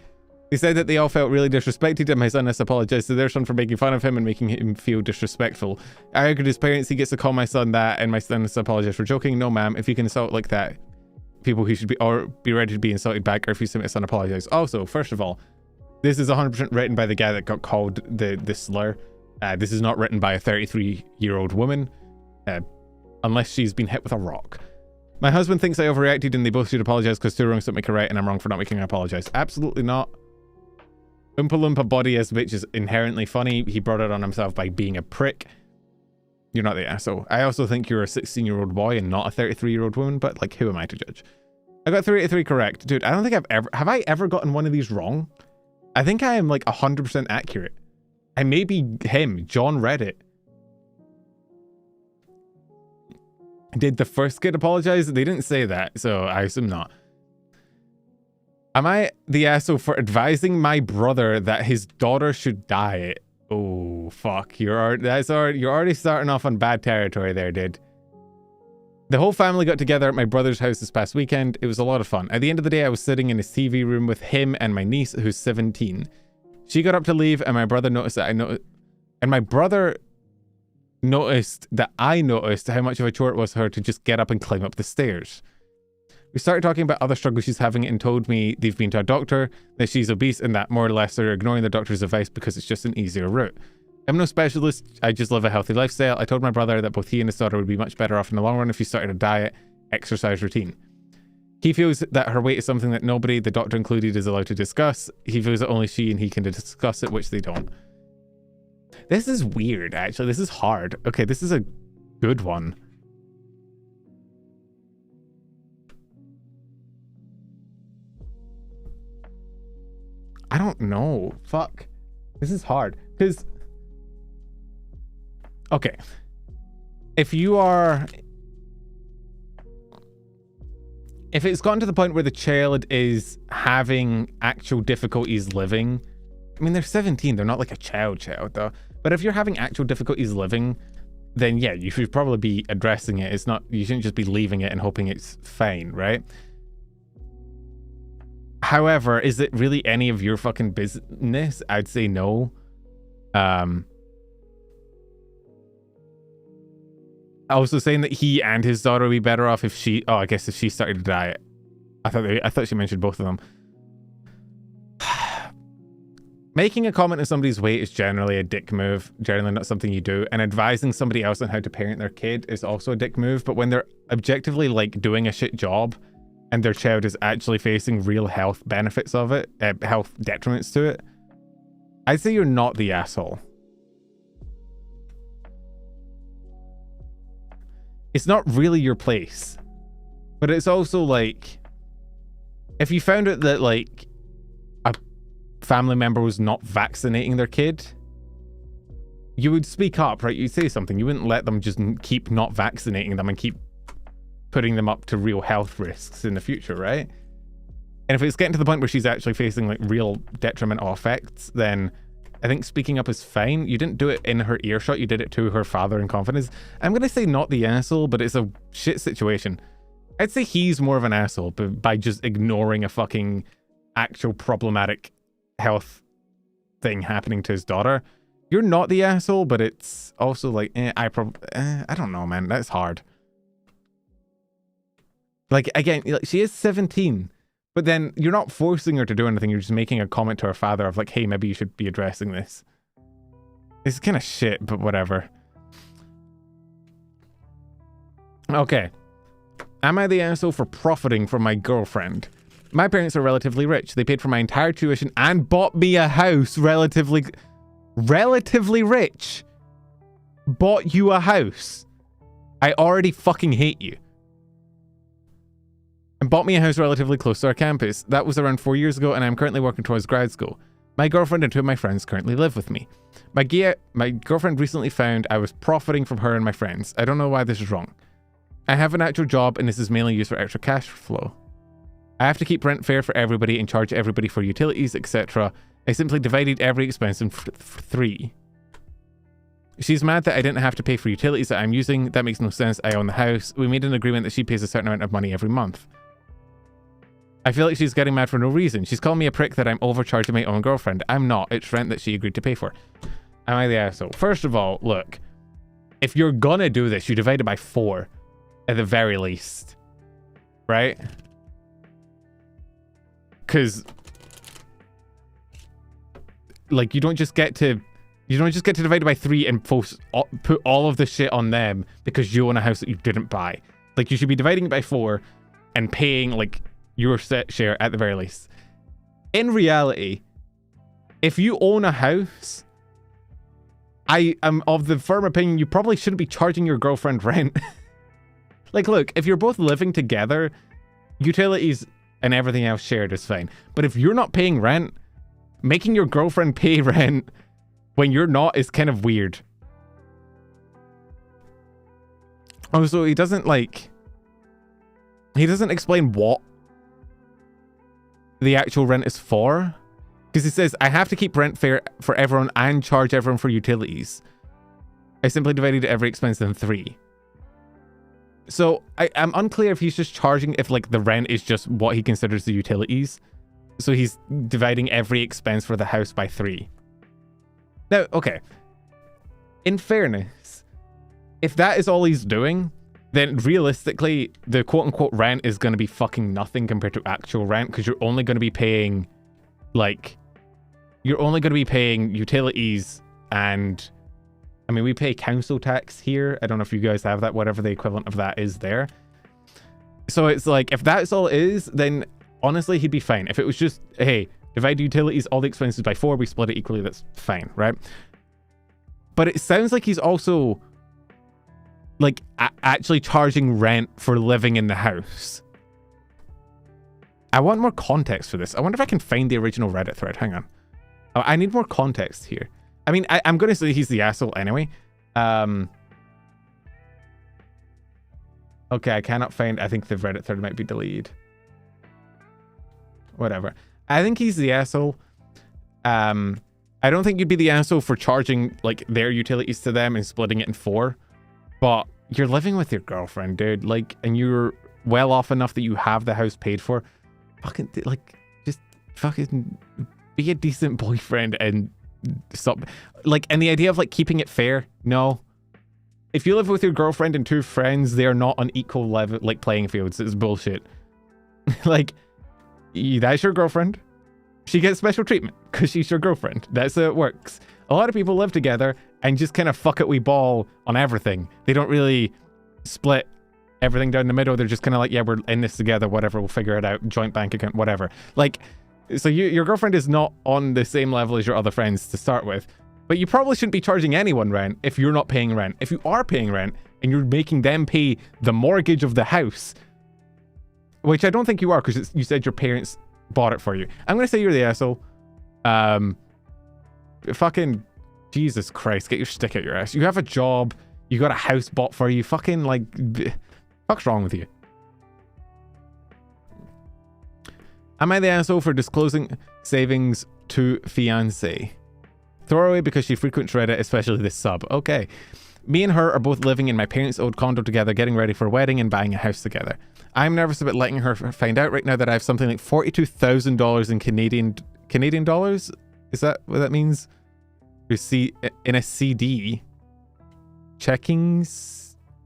They said that they all felt really disrespected and my son has apologized to their son for making fun of him and making him feel disrespectful. I argued his parents, he gets to call my son that and my son has apologized for joking. No ma'am, if you can insult like that, people who should be ready to be insulted back or if you see my son apologize. Also, first of all, this is 100% written by the guy that got called the slur. This is not written by a 33-year-old woman, unless she's been hit with a rock. My husband thinks I overreacted and they both should apologize because two wrongs don't make a right and I'm wrong for not making an apologize. Absolutely not. Oompa Loompa body ass bitch is inherently funny. He brought it on himself by being a prick. You're not the asshole. I also think you're a 16-year-old boy and not a 33-year-old woman, but like, who am I to judge? I got 3 out of 3 correct. Dude, I don't think have I ever gotten one of these wrong? I think I am like 100% accurate. I may be him, John Reddit. Did the first kid apologize? They didn't say that, so I assume not. Am I the asshole for advising my brother that his daughter should diet? Oh, fuck. You're already starting off on bad territory there, dude. The whole family got together at my brother's house this past weekend. It was a lot of fun. At the end of the day, I was sitting in his TV room with him and my niece, who's 17. She got up to leave, and my brother noticed that I noticed how much of a chore it was for her to just get up and climb up the stairs. We started talking about other struggles she's having and told me they've been to a doctor, that she's obese and that more or less they're ignoring the doctor's advice because it's just an easier route. I'm no specialist, I just live a healthy lifestyle. I told my brother that both he and his daughter would be much better off in the long run if she started a diet, exercise routine. He feels that her weight is something that nobody, the doctor included, is allowed to discuss. He feels that only she and he can discuss it, which they don't. This is weird, actually. This is hard. Okay, this is a good one. I don't know. Fuck. This is hard. Because okay. If you are... If it's gotten to the point where the child is having actual difficulties living... I mean, they're 17. They're not like a child though. But if you're having actual difficulties living, then yeah, you should probably be addressing it. It's not... You shouldn't just be leaving it and hoping it's fine, right? However, is it really any of your fucking business? I'd say no. Also saying that he and his daughter would be better off if she... Oh, I guess if she started to diet. I thought she mentioned both of them. Making a comment on somebody's weight is generally a dick move. Generally not something you do. And advising somebody else on how to parent their kid is also a dick move. But when they're objectively like doing a shit job and their child is actually facing real health benefits of it, health detriments to it, I'd say you're not the asshole. It's not really your place. But it's also like, if you found out that like a family member was not vaccinating their kid, you would speak up, right? You'd say something. You wouldn't let them just keep not vaccinating them and keep putting them up to real health risks in the future, right? And if it's getting to the point where she's actually facing like real detrimental effects, then I think speaking up is fine. You didn't do it in her earshot. You did it to her father in confidence. I'm going to say not the asshole, but it's a shit situation. I'd say he's more of an asshole by just ignoring a fucking actual problematic health thing happening to his daughter. You're not the asshole, but it's also like, I don't know, man. That's hard. Like, again, she is 17. But then you're not forcing her to do anything. You're just making a comment to her father of like, hey, maybe you should be addressing this. It's kind of shit, but whatever. Okay. Am I the asshole for profiting from my girlfriend? My parents are relatively rich. They paid for my entire tuition and bought me a house. Relatively rich. Bought you a house. I already fucking hate you. And bought me a house relatively close to our campus. That was around 4 years ago, and I'm currently working towards grad school. My girlfriend and two of my friends currently live with me. My girlfriend recently found I was profiting from her and my friends. I don't know why this is wrong. I have an actual job, and this is mainly used for extra cash flow. I have to keep rent fair for everybody and charge everybody for utilities, etc. I simply divided every expense in three. She's mad that I didn't have to pay for utilities that I'm using. That makes no sense. I own the house. We made an agreement that she pays a certain amount of money every month. I feel like she's getting mad for no reason. She's calling me a prick that I'm overcharging my own girlfriend. I'm not. It's rent that she agreed to pay for. Am I the asshole? First of all, look. If you're gonna do this, you divide it by 4. At the very least. Right? Because... like, you don't just get to divide it by 3 and put all of the shit on them because you own a house that you didn't buy. Like, you should be dividing it by 4 and paying, like, your set share at the very least. In reality, if you own a house, I am of the firm opinion you probably shouldn't be charging your girlfriend rent. Like, look, if you're both living together, utilities and everything else shared is fine. But if you're not paying rent, making your girlfriend pay rent when you're not is kind of weird. Also, he doesn't explain what the actual rent is for. Because he says, I have to keep rent fair for everyone and charge everyone for utilities. I simply divided every expense in 3. So I'm unclear if he's just charging, if like the rent is just what he considers the utilities. So he's dividing every expense for the house by 3. Now, okay. In fairness, if that is all he's doing, then realistically, the quote-unquote rent is going to be fucking nothing compared to actual rent, because you're only going to be paying, like, utilities and, I mean, we pay council tax here. I don't know if you guys have that, whatever the equivalent of that is there. So it's like, if that's all it is, then honestly, he'd be fine. If it was just, hey, divide utilities, all the expenses by 4, we split it equally, that's fine, right? But it sounds like he's also... like, actually charging rent for living in the house. I want more context for this. I wonder if I can find the original Reddit thread. Hang on. Oh, I need more context here. I mean, I'm going to say he's the asshole anyway. Okay, I cannot find. I think the Reddit thread might be deleted. Whatever. I think he's the asshole. I don't think you'd be the asshole for charging like their utilities to them and splitting it in 4. But you're living with your girlfriend, dude. Like, and you're well off enough that you have the house paid for. Fucking like, just fucking be a decent boyfriend and stop. Like, and the idea of like keeping it fair, no. If you live with your girlfriend and 2 friends, they are not on equal level, like playing fields. It's bullshit. Like, that's your girlfriend. She gets special treatment because she's your girlfriend. That's how it works. A lot of people live together and just kind of fuck it we ball on everything. They don't really split everything down the middle. They're just kind of like, yeah, we're in this together, whatever, we'll figure it out, joint bank account, whatever. Like, so your girlfriend is not on the same level as your other friends to start with, but you probably shouldn't be charging anyone rent if you're not paying rent. If you are paying rent and you're making them pay the mortgage of the house, which I don't think you are because you said your parents bought it for you. I'm going to say you're the asshole. Fucking Jesus Christ, get your stick out your ass. You have a job, you got a house bought for you, fucking like, fuck's wrong with you? Am I the asshole for disclosing savings to fiance? Throw her away because she frequents Reddit, especially this sub. Okay. Me and her are both living in my parents' old condo together, getting ready for a wedding and buying a house together. I'm nervous about letting her find out right now that I have something like $42,000 in Canadian dollars. Is that what that means? You see, in a CD. Checking.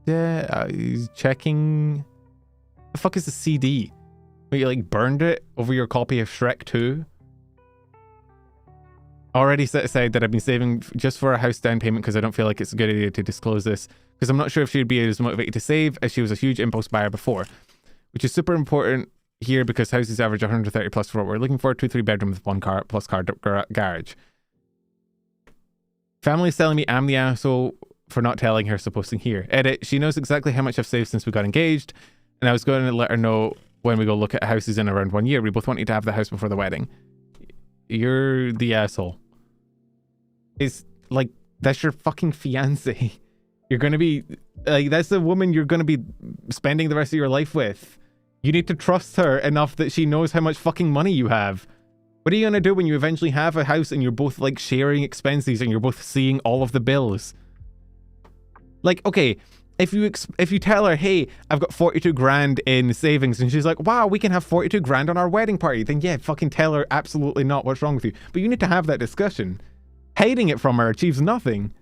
The fuck is a CD? Where you like burned it over your copy of Shrek 2? Already set aside that I've been saving just for a house down payment because I don't feel like it's a good idea to disclose this because I'm not sure if she would be as motivated to save as she was a huge impulse buyer before, which is super important here because houses average 130 plus for what we're looking for. 2-3 bedroom with 1 car plus car garage. Family's telling me I'm the asshole for not telling her, so posting here. Edit, she knows exactly how much I've saved since we got engaged, and I was going to let her know when we go look at houses in around 1 year. We both wanted to have the house before the wedding. You're the asshole. It's like, that's your fucking fiance. You're going to be, like, that's the woman you're going to be spending the rest of your life with. You need to trust her enough that she knows how much fucking money you have. What are you going to do when you eventually have a house and you're both, like, sharing expenses and you're both seeing all of the bills? Like, okay, if you tell her, hey, I've got 42 grand in savings, and she's like, wow, we can have 42 grand on our wedding party, then yeah, fucking tell her absolutely not. What's wrong with you? But you need to have that discussion. Hiding it from her achieves nothing.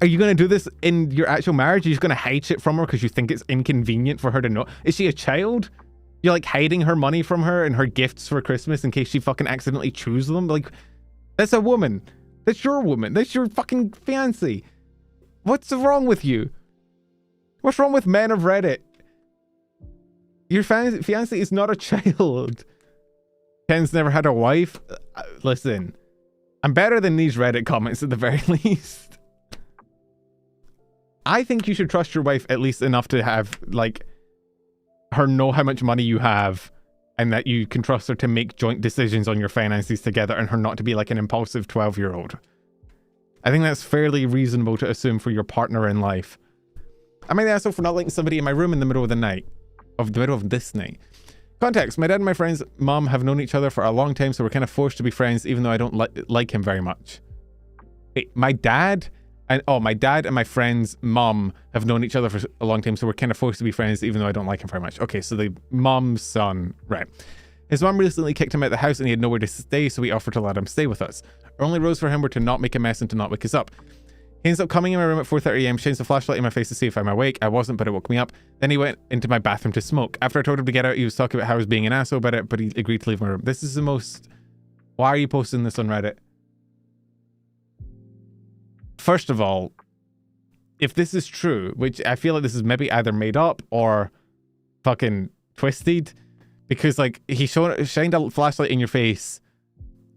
Are you going to do this in your actual marriage? Are you just going to hide shit from her because you think it's inconvenient for her to know? Is she a child? You're like hiding her money from her and her gifts for Christmas in case she fucking accidentally chooses them? Like, that's a woman. That's your woman. That's your fucking fiancé. What's wrong with you? What's wrong with men of Reddit? Your fiancé is not a child. Ken's never had a wife. Listen, I'm better than these Reddit comments at the very least. I think you should trust your wife at least enough to have, like, her know how much money you have and that you can trust her to make joint decisions on your finances together and her not to be like an impulsive 12-year-old. I think that's fairly reasonable to assume for your partner in life. Am I the asshole for not letting somebody in my room in the middle of the night? Of the middle of this night? Context, my dad and my friend's mom have known each other for a long time, so we're kind of forced to be friends even though I don't like him very much. Wait, my dad and my friend's mom have known each other for a long time, so we're kind of forced to be friends even though I don't like him very much. Okay, so the mom's son, right. His mom recently kicked him out of the house and he had nowhere to stay, so we offered to let him stay with us. Our only rules for him were to not make a mess and to not wake us up. He ends up coming in my room at 4:30 a.m, shines the flashlight in my face to see if I'm awake. I wasn't, but it woke me up. Then he went into my bathroom to smoke. After I told him to get out, he was talking about how I was being an asshole about it, but he agreed to leave my room. This is the most... Why are you posting this on Reddit? First of all, if this is true, which I feel like this is maybe either made up or fucking twisted, because like he shined a flashlight in your face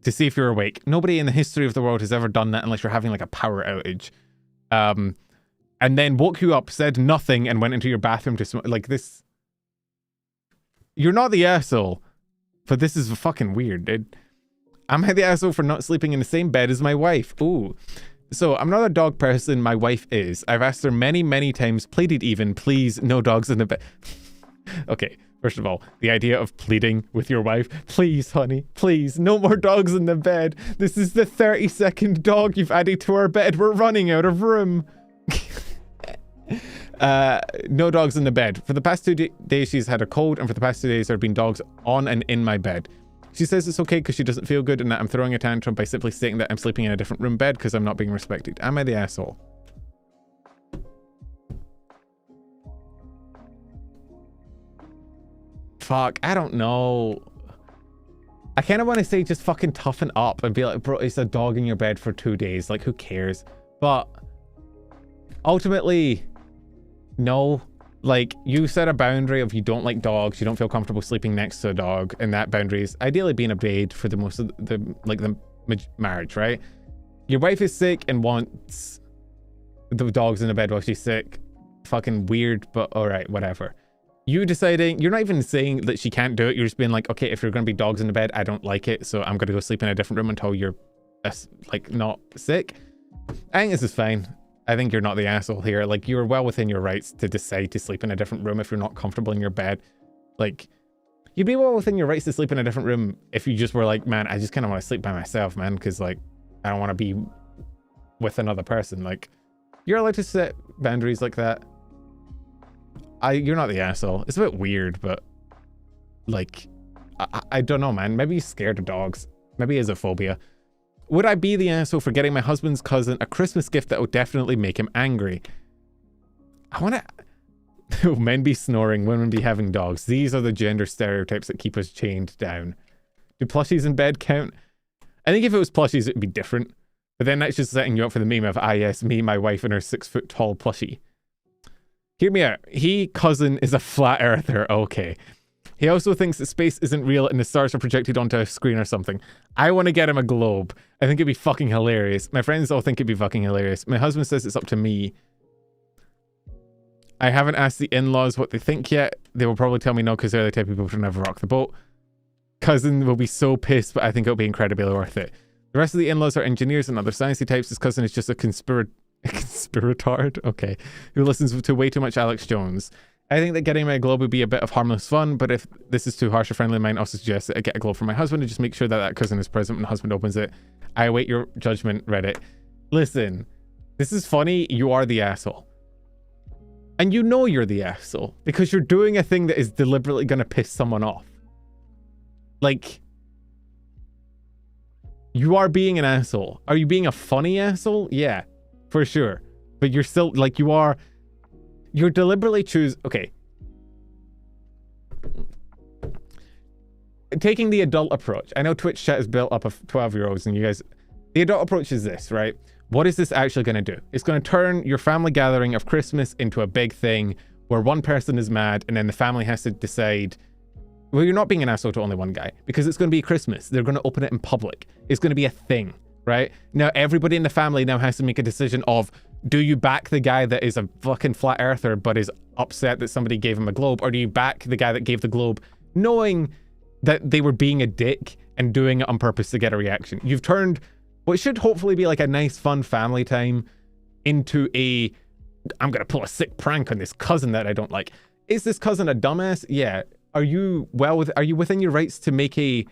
to see if you're awake. Nobody in the history of the world has ever done that unless you're having like a power outage. And then woke you up, said nothing, and went into your bathroom to smoke. Like this. You're not the asshole, but this is fucking weird, dude. Am I the asshole for not sleeping in the same bed as my wife? Ooh. So I'm not a dog person. My wife is. I've asked her many, many times, pleaded even, please, no dogs in the bed. Okay, first of all, the idea of pleading with your wife, please, honey, please, no more dogs in the bed. This is the 32nd dog you've added to our bed. We're running out of room. No dogs in the bed. For the past 2 days, she's had a cold, and for the past 2 days, there have been dogs on and in my bed. She says it's okay because she doesn't feel good and that I'm throwing a tantrum by simply stating that I'm sleeping in a different room bed because I'm not being respected. Am I the asshole? Fuck, I don't know. I kind of want to say just fucking toughen up and be like, bro, it's a dog in your bed for 2 days. Like, who cares? But ultimately, no. Like, you set a boundary of you don't like dogs, you don't feel comfortable sleeping next to a dog, and that boundary is ideally being obeyed for the most of the marriage, right? Your wife is sick and wants the dogs in the bed while she's sick. Fucking weird, but alright, whatever. You deciding, you're not even saying that she can't do it, you're just being like, okay, if you're gonna be dogs in the bed, I don't like it, so I'm gonna go sleep in a different room until you're, like, not sick. I think this is fine. I think you're not the asshole here. Like, you're well within your rights to decide to sleep in a different room if you're not comfortable in your bed. Like, you'd be well within your rights to sleep in a different room if you just were like, man, I just kind of want to sleep by myself, man, because, like, I don't want to be with another person. Like, you're allowed to set boundaries like that. You're not the asshole. It's a bit weird, but, like, I don't know, man. Maybe he's scared of dogs. Maybe he has a phobia. Would I be the asshole for getting my husband's cousin a Christmas gift that would definitely make him angry? I want to... Men be snoring, women be having dogs. These are the gender stereotypes that keep us chained down. Do plushies in bed count? I think if it was plushies, it'd be different. But then that's just setting you up for the meme of, ah yes, me, my wife, and her 6-foot-tall plushie. Hear me out. Cousin is a flat earther. Okay. He also thinks that space isn't real and the stars are projected onto a screen or something. I want to get him a globe. I think it'd be fucking hilarious. My friends all think it'd be fucking hilarious. My husband says it's up to me. I haven't asked the in-laws what they think yet. They will probably tell me no because they're the type of people who never rock the boat. Cousin will be so pissed, but I think it'll be incredibly worth it. The rest of the in-laws are engineers and other sciencey types. His cousin is just a conspiratard, okay, who listens to way too much Alex Jones. I think that getting my globe would be a bit of harmless fun, but if this is too harsh, a friendly of mine also suggests that I get a globe from my husband and just make sure that that cousin is present when the husband opens it. I await your judgment, Reddit. Listen, this is funny. You are the asshole. And you know you're the asshole because you're doing a thing that is deliberately going to piss someone off. Like, you are being an asshole. Are you being a funny asshole? Yeah, for sure. But you're still, like, you're deliberately okay. Taking the adult approach. I know Twitch chat is built up of 12-year-olds and you guys... The adult approach is this, right? What is this actually going to do? It's going to turn your family gathering of Christmas into a big thing where one person is mad and then the family has to decide... Well, you're not being an asshole to only one guy because it's going to be Christmas. They're going to open it in public. It's going to be a thing, right? Now, everybody in the family now has to make a decision of, do you back the guy that is a fucking flat earther but is upset that somebody gave him a globe? Or do you back the guy that gave the globe knowing that they were being a dick and doing it on purpose to get a reaction? You've turned what should hopefully be like a nice, fun family time into a, I'm going to pull a sick prank on this cousin that I don't like. Is this cousin a dumbass? Yeah. Are you within your rights to make a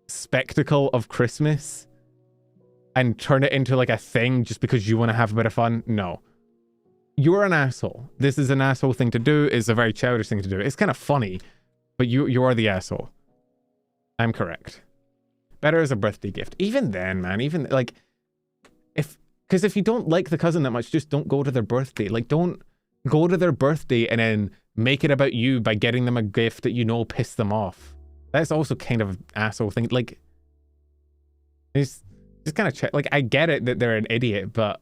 spectacle of Christmas and turn it into like a thing just because you want to have a bit of fun? No. You're an asshole. This is an asshole thing to do. It's a very childish thing to do. It's kind of funny, but you are the asshole. I'm correct. Better as a birthday gift. Even then, man, even like because if you don't like the cousin that much, just don't go to their birthday. Like, don't go to their birthday and then make it about you by getting them a gift that you know piss them off. That's also kind of an asshole thing. Like, it's just kind of check. Like, I get it that they're an idiot, but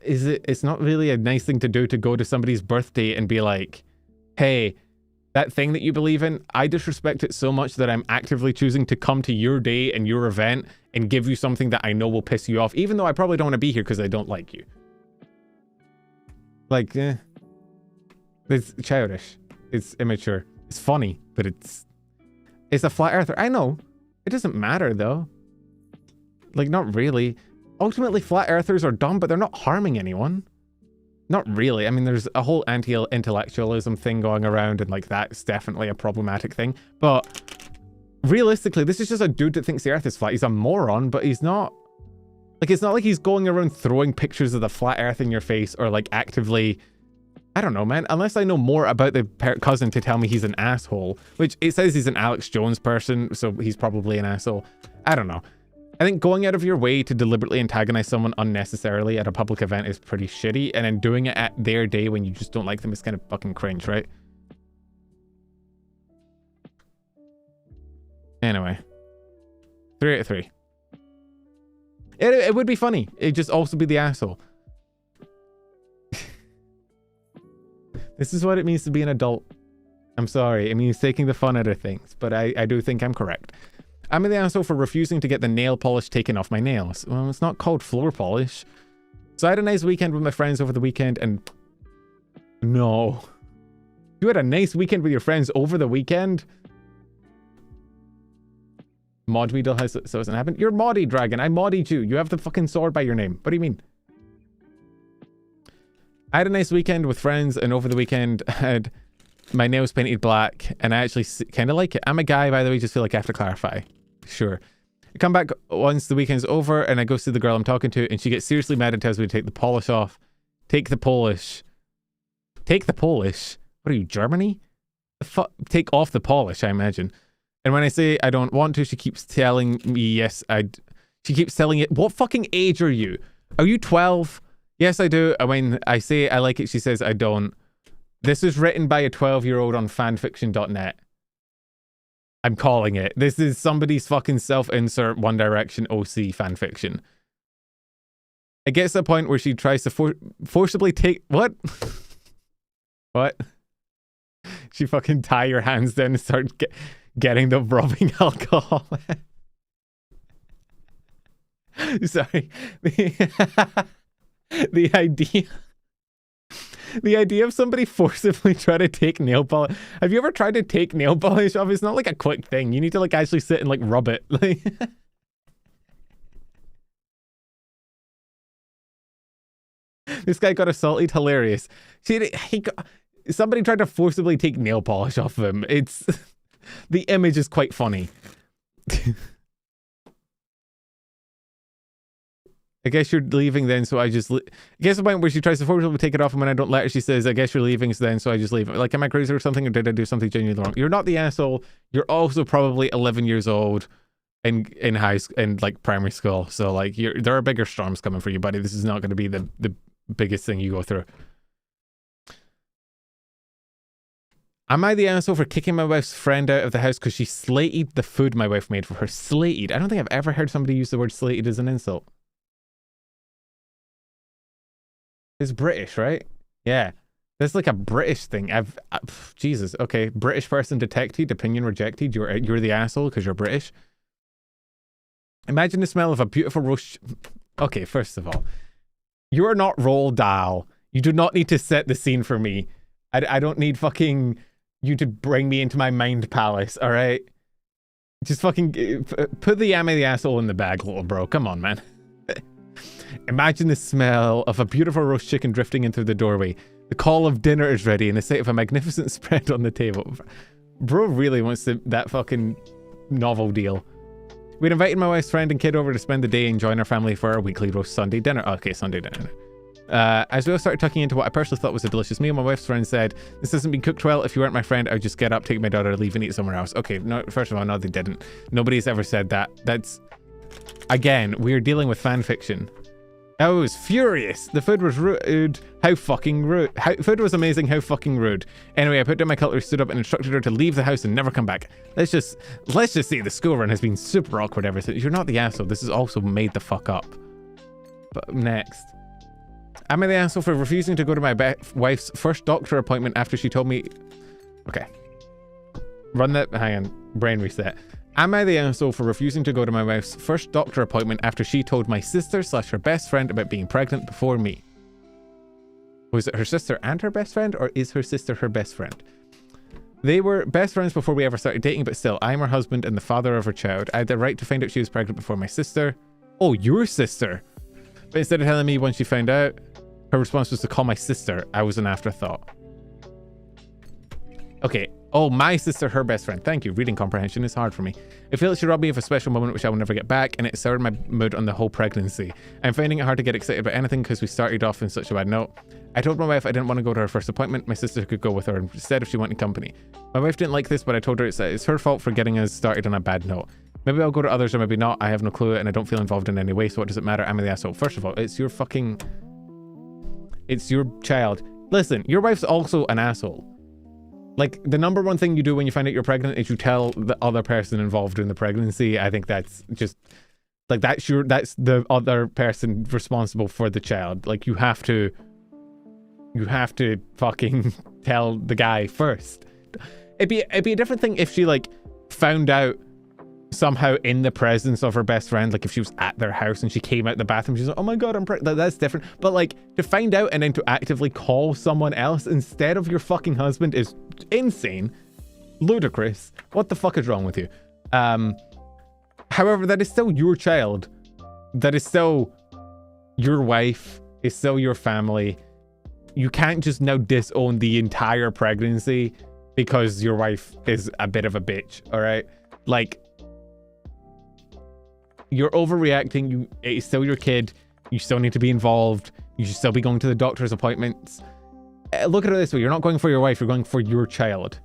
it's not really a nice thing to do to go to somebody's birthday and be like, hey, that thing that you believe in, I disrespect it so much that I'm actively choosing to come to your day and your event and give you something that I know will piss you off, even though I probably don't want to be here because I don't like you. Like, it's childish. It's immature. It's funny, but it's a flat earther. I know. It doesn't matter, though. Like, not really. ultimately flat earthers are dumb, but they're not harming anyone. Not really. I mean, there's a whole anti-intellectualism thing going around, and like that's definitely a problematic thing. But realistically, this is just a dude that thinks the earth is flat. He's a moron, but he's not... Like, it's not like he's going around throwing pictures of the flat earth in your face or like actively... I don't know, man. Unless I know more about the cousin to tell me he's an asshole, which it says he's an Alex Jones person, so he's probably an asshole. I don't know. I think going out of your way to deliberately antagonize someone unnecessarily at a public event is pretty shitty, and then doing it at their day when you just don't like them is kind of fucking cringe, right? Anyway. 3 out of 3. It would be funny. It'd just also be the asshole. This is what it means to be an adult. I'm sorry. It means taking the fun out of things, but I do think I'm correct. I'm the asshole for refusing to get the nail polish taken off my nails. Well, it's not called floor polish. So I had a nice weekend with my friends over the weekend, and... No. You had a nice weekend with your friends over the weekend? Mod Weedle has... So it doesn't happen? You're Moddy, Dragon. I Moddied you. You have the fucking sword by your name. What do you mean? I had a nice weekend with friends, and over the weekend I had my nails painted black, and I actually kind of like it. I'm a guy, by the way, just feel like I have to clarify. Sure. I come back once the weekend's over, and I go see the girl I'm talking to, and she gets seriously mad and tells me to take the polish off. Take the polish. Take the polish? What are you, Germany? The fuck? Take off the polish, I imagine. And when I say I don't want to, she keeps telling me yes, she keeps telling it. What fucking age are you? Are you 12? Yes, I do. When I say I like it, she says I don't. This is written by a 12-year-old on fanfiction.net. I'm calling it. This is somebody's fucking self-insert One Direction OC fanfiction. It gets to a point where she tries to forcibly take... What? What? She fucking tie your hands down and start getting the rubbing alcohol. Sorry. The idea of somebody forcibly trying to take nail polish. Have you ever tried to take nail polish off? It's not like a quick thing. You need to like actually sit and like rub it. Like this guy got assaulted. Hilarious. See, somebody tried to forcibly take nail polish off of him. It's the image is quite funny. I guess you're leaving then, so I just... I guess the point where she tries to forcibly take it off, and when I don't let her, she says, I guess you're leaving then, so I just leave. Like, am I crazy or something, or did I do something genuinely wrong? You're not the asshole. You're also probably 11 years old in high school, in like primary school. So like, there are bigger storms coming for you, buddy. This is not going to be the biggest thing you go through. Am I the asshole for kicking my wife's friend out of the house because she slated the food my wife made for her? Slated? I don't think I've ever heard somebody use the word slated as an insult. It's British, right? Yeah. That's like a British thing. Jesus. Okay. British person detected, opinion rejected. You're the asshole because you're British. Imagine the smell of a beautiful roast. Okay, first of all, you are not Roald Dahl. You do not need to set the scene for me. I don't need fucking you to bring me into my mind palace, all right? Just fucking put the am I the asshole in the bag, little bro. Come on, man. Imagine the smell of a beautiful roast chicken drifting in through the doorway. The call of dinner is ready in the sight of a magnificent spread on the table. Bro really wants that fucking novel deal. We'd invited my wife's friend and kid over to spend the day and join our family for our weekly roast Sunday dinner. Okay, Sunday dinner. As we all started tucking into what I personally thought was a delicious meal, my wife's friend said, "This hasn't been cooked well. If you weren't my friend, I would just get up, take my daughter, leave and eat somewhere else." Okay, no, first of all, no, they didn't. Nobody's ever said that. That's... Again, we're dealing with fan fiction. I was furious. The food was rude. How fucking rude. Food was amazing. How fucking rude. Anyway, I put down my cutlery, stood up and instructed her to leave the house and never come back. Let's just say the school run has been super awkward ever since. You're not the asshole. This is also made the fuck up. But next. Am I the asshole for refusing to go to my wife's first doctor appointment after she told me... Okay. Run that... Hang on. Brain reset. Am I the asshole for refusing to go to my wife's first doctor appointment after she told my sister / her best friend about being pregnant before me? Was it her sister and her best friend, or is her sister her best friend? They were best friends before we ever started dating, but still, I'm her husband and the father of her child. I had the right to find out she was pregnant before my sister. Oh, your sister. But instead of telling me when she found out, her response was to call my sister. I was an afterthought. Okay. Oh, my sister, her best friend. Thank you. Reading comprehension is hard for me. I feel it should rob me of a special moment which I will never get back, and it soured my mood on the whole pregnancy. I'm finding it hard to get excited about anything because we started off in such a bad note. I told my wife I didn't want to go to her first appointment. My sister could go with her instead if she wanted company. My wife didn't like this, but I told her it's her fault for getting us started on a bad note. Maybe I'll go to others or maybe not. I have no clue and I don't feel involved in any way, so what does it matter? I'm the asshole. First of all, it's your child. Listen, your wife's also an asshole. Like, the number one thing you do when you find out you're pregnant is you tell the other person involved in the pregnancy. I think that's just, like, that's the other person responsible for the child. Like, you have to fucking tell the guy first. It'd be a different thing if she, like, found out somehow in the presence of her best friend, like if she was at their house and she came out the bathroom, she's like, oh my god, I'm pregnant. That's different. But like, to find out and then to actively call someone else instead of your fucking husband is insane. Ludicrous. What the fuck is wrong with you? However, that is still your child. That is still your wife. It's still your family. You can't just now disown the entire pregnancy because your wife is a bit of a bitch, all right? Like, you're overreacting. It's still your kid. You still need to be involved. You should still be going to the doctor's appointments. Look at it this way. You're not going for your wife. You're going for your child.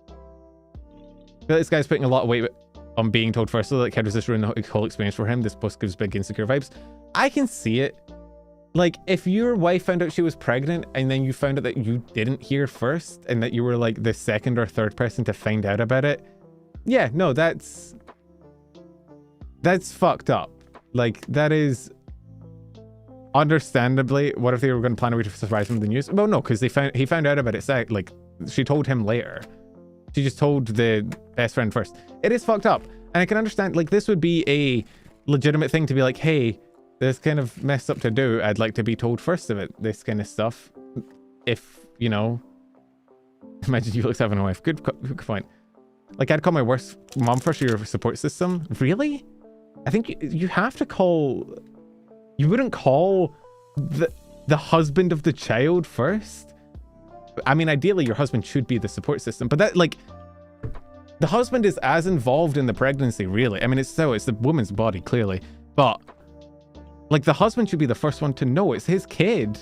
I feel like this guy's putting a lot of weight on being told first. So like, how does this ruin the whole experience for him? This post gives big insecure vibes. I can see it. Like, if your wife found out she was pregnant and then you found out that you didn't hear first and that you were like the second or third person to find out about it. Yeah, no, that's fucked up. Like, that is understandably. What if they were going to plan a way to surprise him with the news? Well, no, because he found out about it. Like, she told him later. She just told the best friend first. It is fucked up, and I can understand. Like, this would be a legitimate thing to be like, hey, this kind of messed up to do. I'd like to be told first of it. This kind of stuff. If you know, imagine you looked having a wife. Good point. Like, I'd call my worst mom first for your support system. Really? I think you have to call. You wouldn't call the husband of the child first. I mean, ideally, your husband should be the support system, but that, like, the husband is as involved in the pregnancy, really. I mean, it's the woman's body, clearly, but like, the husband should be the first one to know. It's his kid.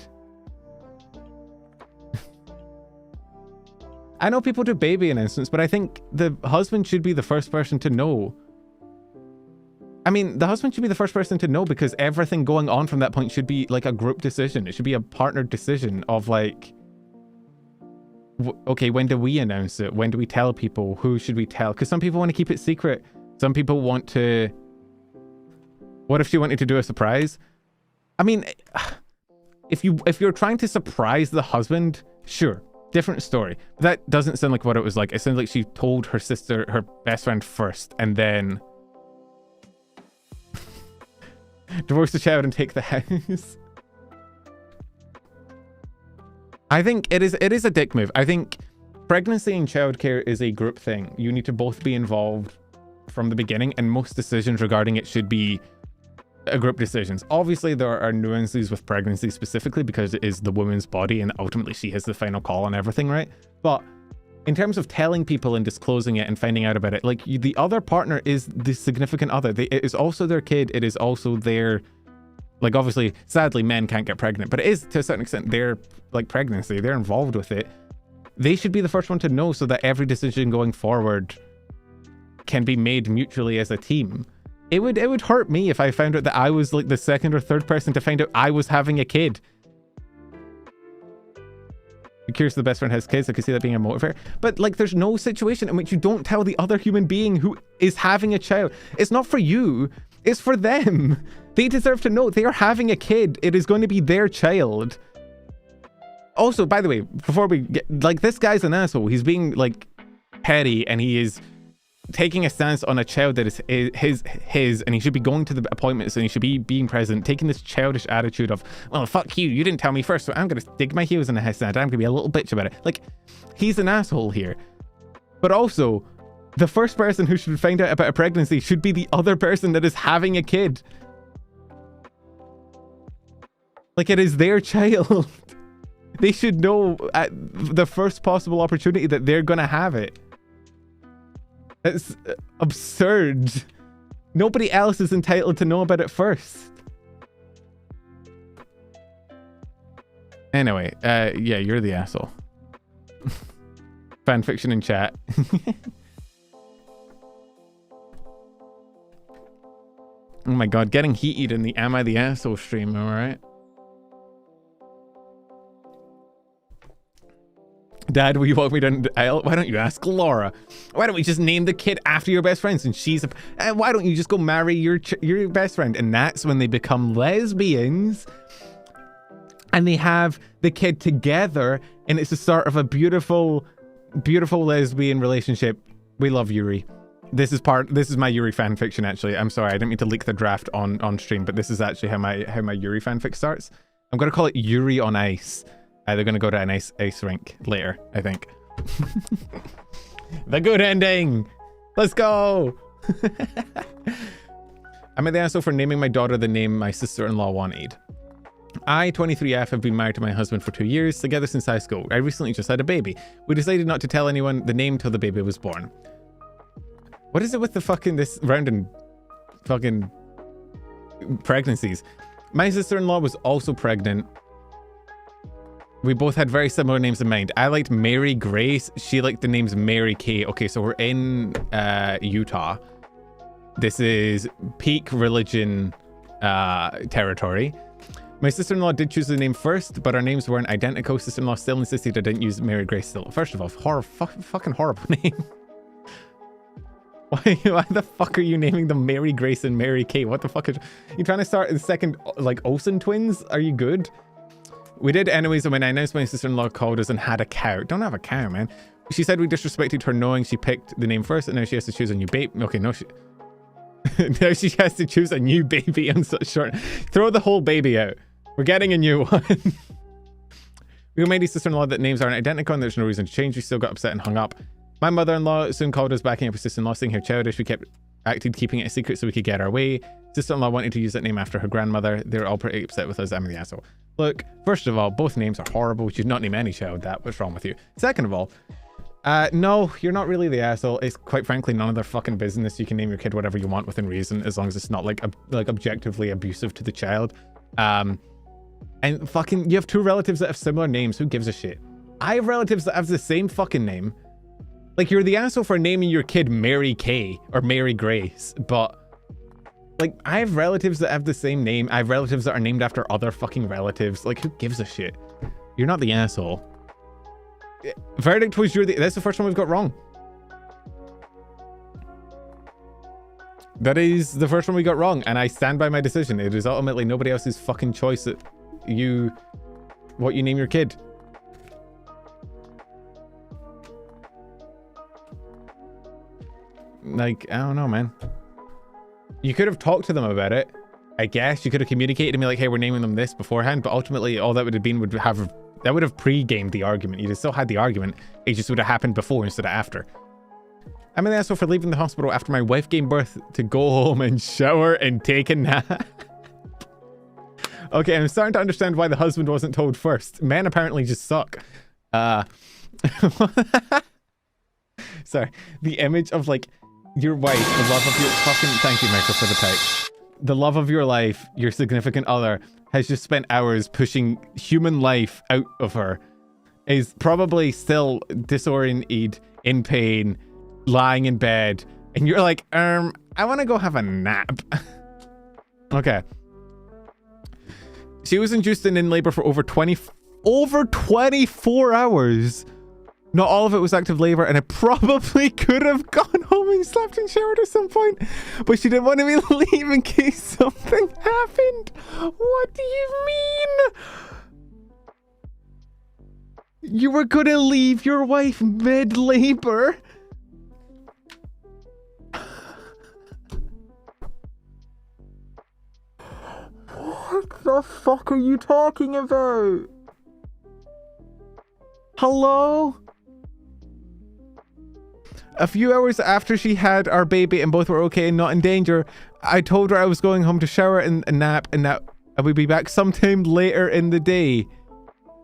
I know people do baby announcements, but I think the husband should be the first person to know. I mean, the husband should be the first person to know because everything going on from that point should be like a group decision. It should be a partnered decision of like, okay, when do we announce it? When do we tell people? Who should we tell? Because some people want to keep it secret. Some people want to... What if she wanted to do a surprise? I mean, if you're trying to surprise the husband, sure, different story. But that doesn't sound like what it was like. It sounds like she told her sister, her best friend first, and then divorce the child and take the house. I think it is a dick move. I think pregnancy and childcare is a group thing. You need to both be involved from the beginning, and most decisions regarding it should be group decisions. Obviously, there are nuances with pregnancy specifically because it is the woman's body and ultimately she has the final call on everything, right? But in terms of telling people and disclosing it and finding out about it, like, the other partner is the significant other. It is also their kid. It is also their, like, obviously, sadly, men can't get pregnant, but it is to a certain extent their, like, pregnancy. They're involved with it. They should be the first one to know so that every decision going forward can be made mutually as a team. It would hurt me if I found out that I was like the second or third person to find out I was having a kid. I'm curious if the best friend has kids. I could see that being a motivator. But like, there's no situation in which you don't tell the other human being who is having a child. It's not for you. It's for them. They deserve to know they are having a kid. It is going to be their child. Also, by the way, before we get, like, this guy's an asshole. He's being like petty and he is taking a stance on a child that is his, and he should be going to the appointments and he should be being present, taking this childish attitude of, well, fuck you, you didn't tell me first, so I'm gonna dig my heels in the sand. I'm gonna be a little bitch about it. Like, he's an asshole here. But also, the first person who should find out about a pregnancy should be the other person that is having a kid. Like, it is their child. They should know at the first possible opportunity that they're gonna have it. It's absurd. Nobody else is entitled to know about it first. Anyway, yeah, you're the asshole. Fanfiction in chat. Oh my god, getting heated in the Am I the Asshole stream, alright? Dad, will you walk me down the aisle? Why don't you ask Laura? Why don't we just name the kid after your best friend since she's a... why don't you just go marry your best friend? And that's when they become lesbians. And they have the kid together. And it's the start of a beautiful, beautiful lesbian relationship. We love Yuri. This is my Yuri fanfiction, actually. I'm sorry, I didn't mean to leak the draft on stream, but this is actually how my Yuri fanfic starts. I'm going to call it Yuri on Ice. They're going to go to an ice rink later, I think. The good ending! Let's go! I'm at the asshole for naming my daughter the name my sister-in-law wanted. I, 23F, have been married to my husband for 2 years, together since high school. I recently just had a baby. We decided not to tell anyone the name till the baby was born. What is it with the fucking, this random fucking pregnancies? My sister-in-law was also pregnant. We both had very similar names in mind. I liked Mary Grace. She liked the names Mary Kay. Okay, so we're in Utah. This is peak religion territory. My sister-in-law did choose the name first, but our names weren't identical. Sister-in-law still insisted I didn't use Mary Grace still. First of all, fucking horrible name. Why the fuck are you naming them Mary Grace and Mary Kay? What the fuck is... You trying to start the second, like, Olsen twins? Are you good? We did anyways, and when I announced, my sister-in-law called us and had a cow. Don't have a cow, man. She said we disrespected her knowing she picked the name first, and now she has to choose a new baby. Okay, no, she... now she has to choose a new baby on such short... Throw the whole baby out. We're getting a new one. We made his sister-in-law that names aren't identical, and there's no reason to change. We still got upset and hung up. My mother-in-law soon called us, backing up her sister-in-law, saying how childish. We acted keeping it a secret so we could get our way. Sister-in-law wanted to use that name after her grandmother. They were all pretty upset with us. I'm the asshole. Look, first of all, both names are horrible. You should not name any child that. What's wrong with you? Second of all, no, you're not really the asshole. It's quite frankly none of their fucking business. You can name your kid whatever you want within reason, as long as it's not like objectively abusive to the child. And fucking, you have two relatives that have similar names. Who gives a shit? I have relatives that have the same fucking name. Like, you're the asshole for naming your kid Mary Kay or Mary Grace, but like, I have relatives that have the same name. I have relatives that are named after other fucking relatives. Like, who gives a shit? You're not the asshole. Verdict was that's the first one we've got wrong. That is the first one we got wrong, and I stand by my decision. It is ultimately nobody else's fucking choice that what you name your kid. Like, I don't know, man. You could have talked to them about it. I guess you could have communicated and be like, hey, we're naming them this beforehand, but ultimately all that would have been would have pre-gamed the argument. You'd have still had the argument. It just would have happened before instead of after. I'm an asshole for leaving the hospital after my wife gave birth to go home and shower and take a nap. Okay, I'm starting to understand why the husband wasn't told first. Men apparently just suck. Sorry. The image of, like, your wife, the love of your fucking... Thank you, Michael, for the pipe. The love of your life, your significant other, has just spent hours pushing human life out of her, is probably still disoriented, in pain, lying in bed, and you're like, I want to go have a nap. Okay. She was induced and in labor for over 24 hours. Not all of it was active labor, and I probably could have gone home and slept and showered at some point, but she didn't want me to leave in case something happened. What do you mean? You were gonna leave your wife mid-labor? What the fuck are you talking about? Hello? A few hours after she had our baby and both were okay and not in danger, I told her I was going home to shower and nap, and that I will be back sometime later in the day.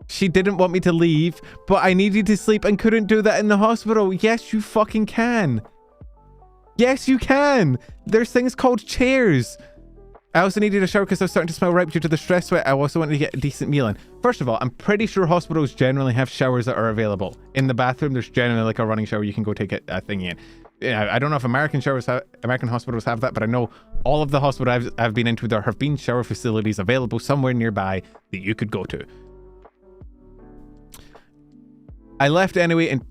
She didn't want me to leave, but I needed to sleep and couldn't do that in the hospital. Yes, you fucking can. Yes, you can. There's things called chairs. I also needed a shower because I was starting to smell ripe due to the stress sweat. I also wanted to get a decent meal in. First of all, I'm pretty sure hospitals generally have showers that are available. In the bathroom, there's generally like a running shower. You can go take a thingy in. Yeah, I don't know if American hospitals have that, but I know all of the hospitals I've been into, there have been shower facilities available somewhere nearby that you could go to. I left anyway and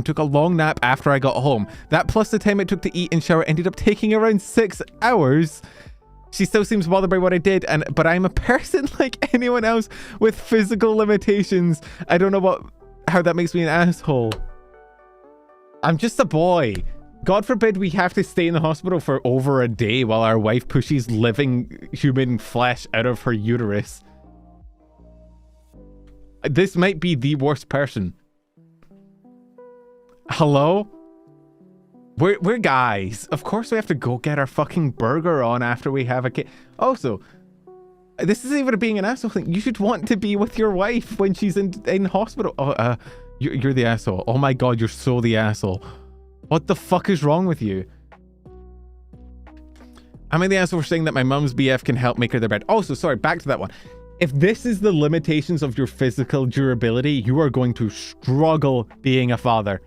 took a long nap after I got home. That plus the time it took to eat and shower ended up taking around 6 hours. She still seems bothered by what I did, but I'm a person like anyone else with physical limitations. I don't know how that makes me an asshole. I'm just a boy. God forbid we have to stay in the hospital for over a day while our wife pushes living human flesh out of her uterus. This might be the worst person. Hello? We're guys. Of course we have to go get our fucking burger on after we have a kid. Also, this isn't even being an asshole thing. You should want to be with your wife when she's in hospital. Oh, you're the asshole. Oh my god, you're so the asshole. What the fuck is wrong with you? I'm in the asshole for saying that my mum's BF can help make her their bed. Also, sorry, back to that one. If this is the limitations of your physical durability, you are going to struggle being a father.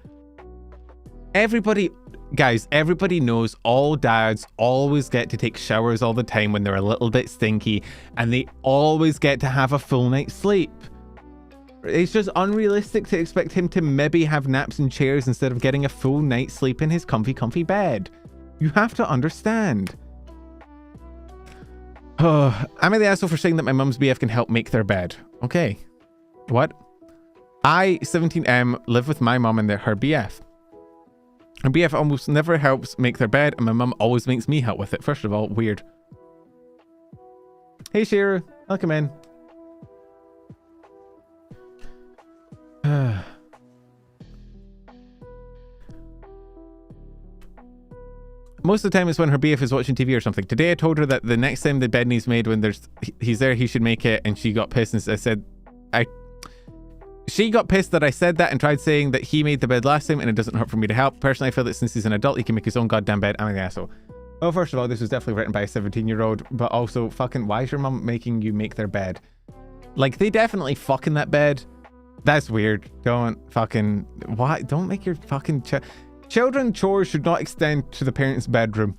Everybody, guys, everybody knows all dads always get to take showers all the time when they're a little bit stinky, and they always get to have a full night's sleep. It's just unrealistic to expect him to maybe have naps in chairs instead of getting a full night's sleep in his comfy bed. You have to understand. Oh, I'm the asshole for saying that my mum's BF can help make their bed. Okay. What? I, 17M, live with my mum and her BF. Her BF almost never helps make their bed, and my mum always makes me help with it. First of all, weird. Hey, Shira. Welcome in. Most of the time it's when her BF is watching TV or something. Today I told her that the next time the bed needs made, when he's there, he should make it, and she got pissed and she got pissed that I said that and tried saying that he made the bed last time and it doesn't hurt for me to help. Personally, I feel that since he's an adult, he can make his own goddamn bed. I'm an asshole. Well, first of all, this was definitely written by a 17-year-old, but also fucking why is your mum making you make their bed? Like, they definitely fuck in that bed. That's weird. Don't fucking... Why? Don't make your fucking... Children chores should not extend to the parents' bedroom.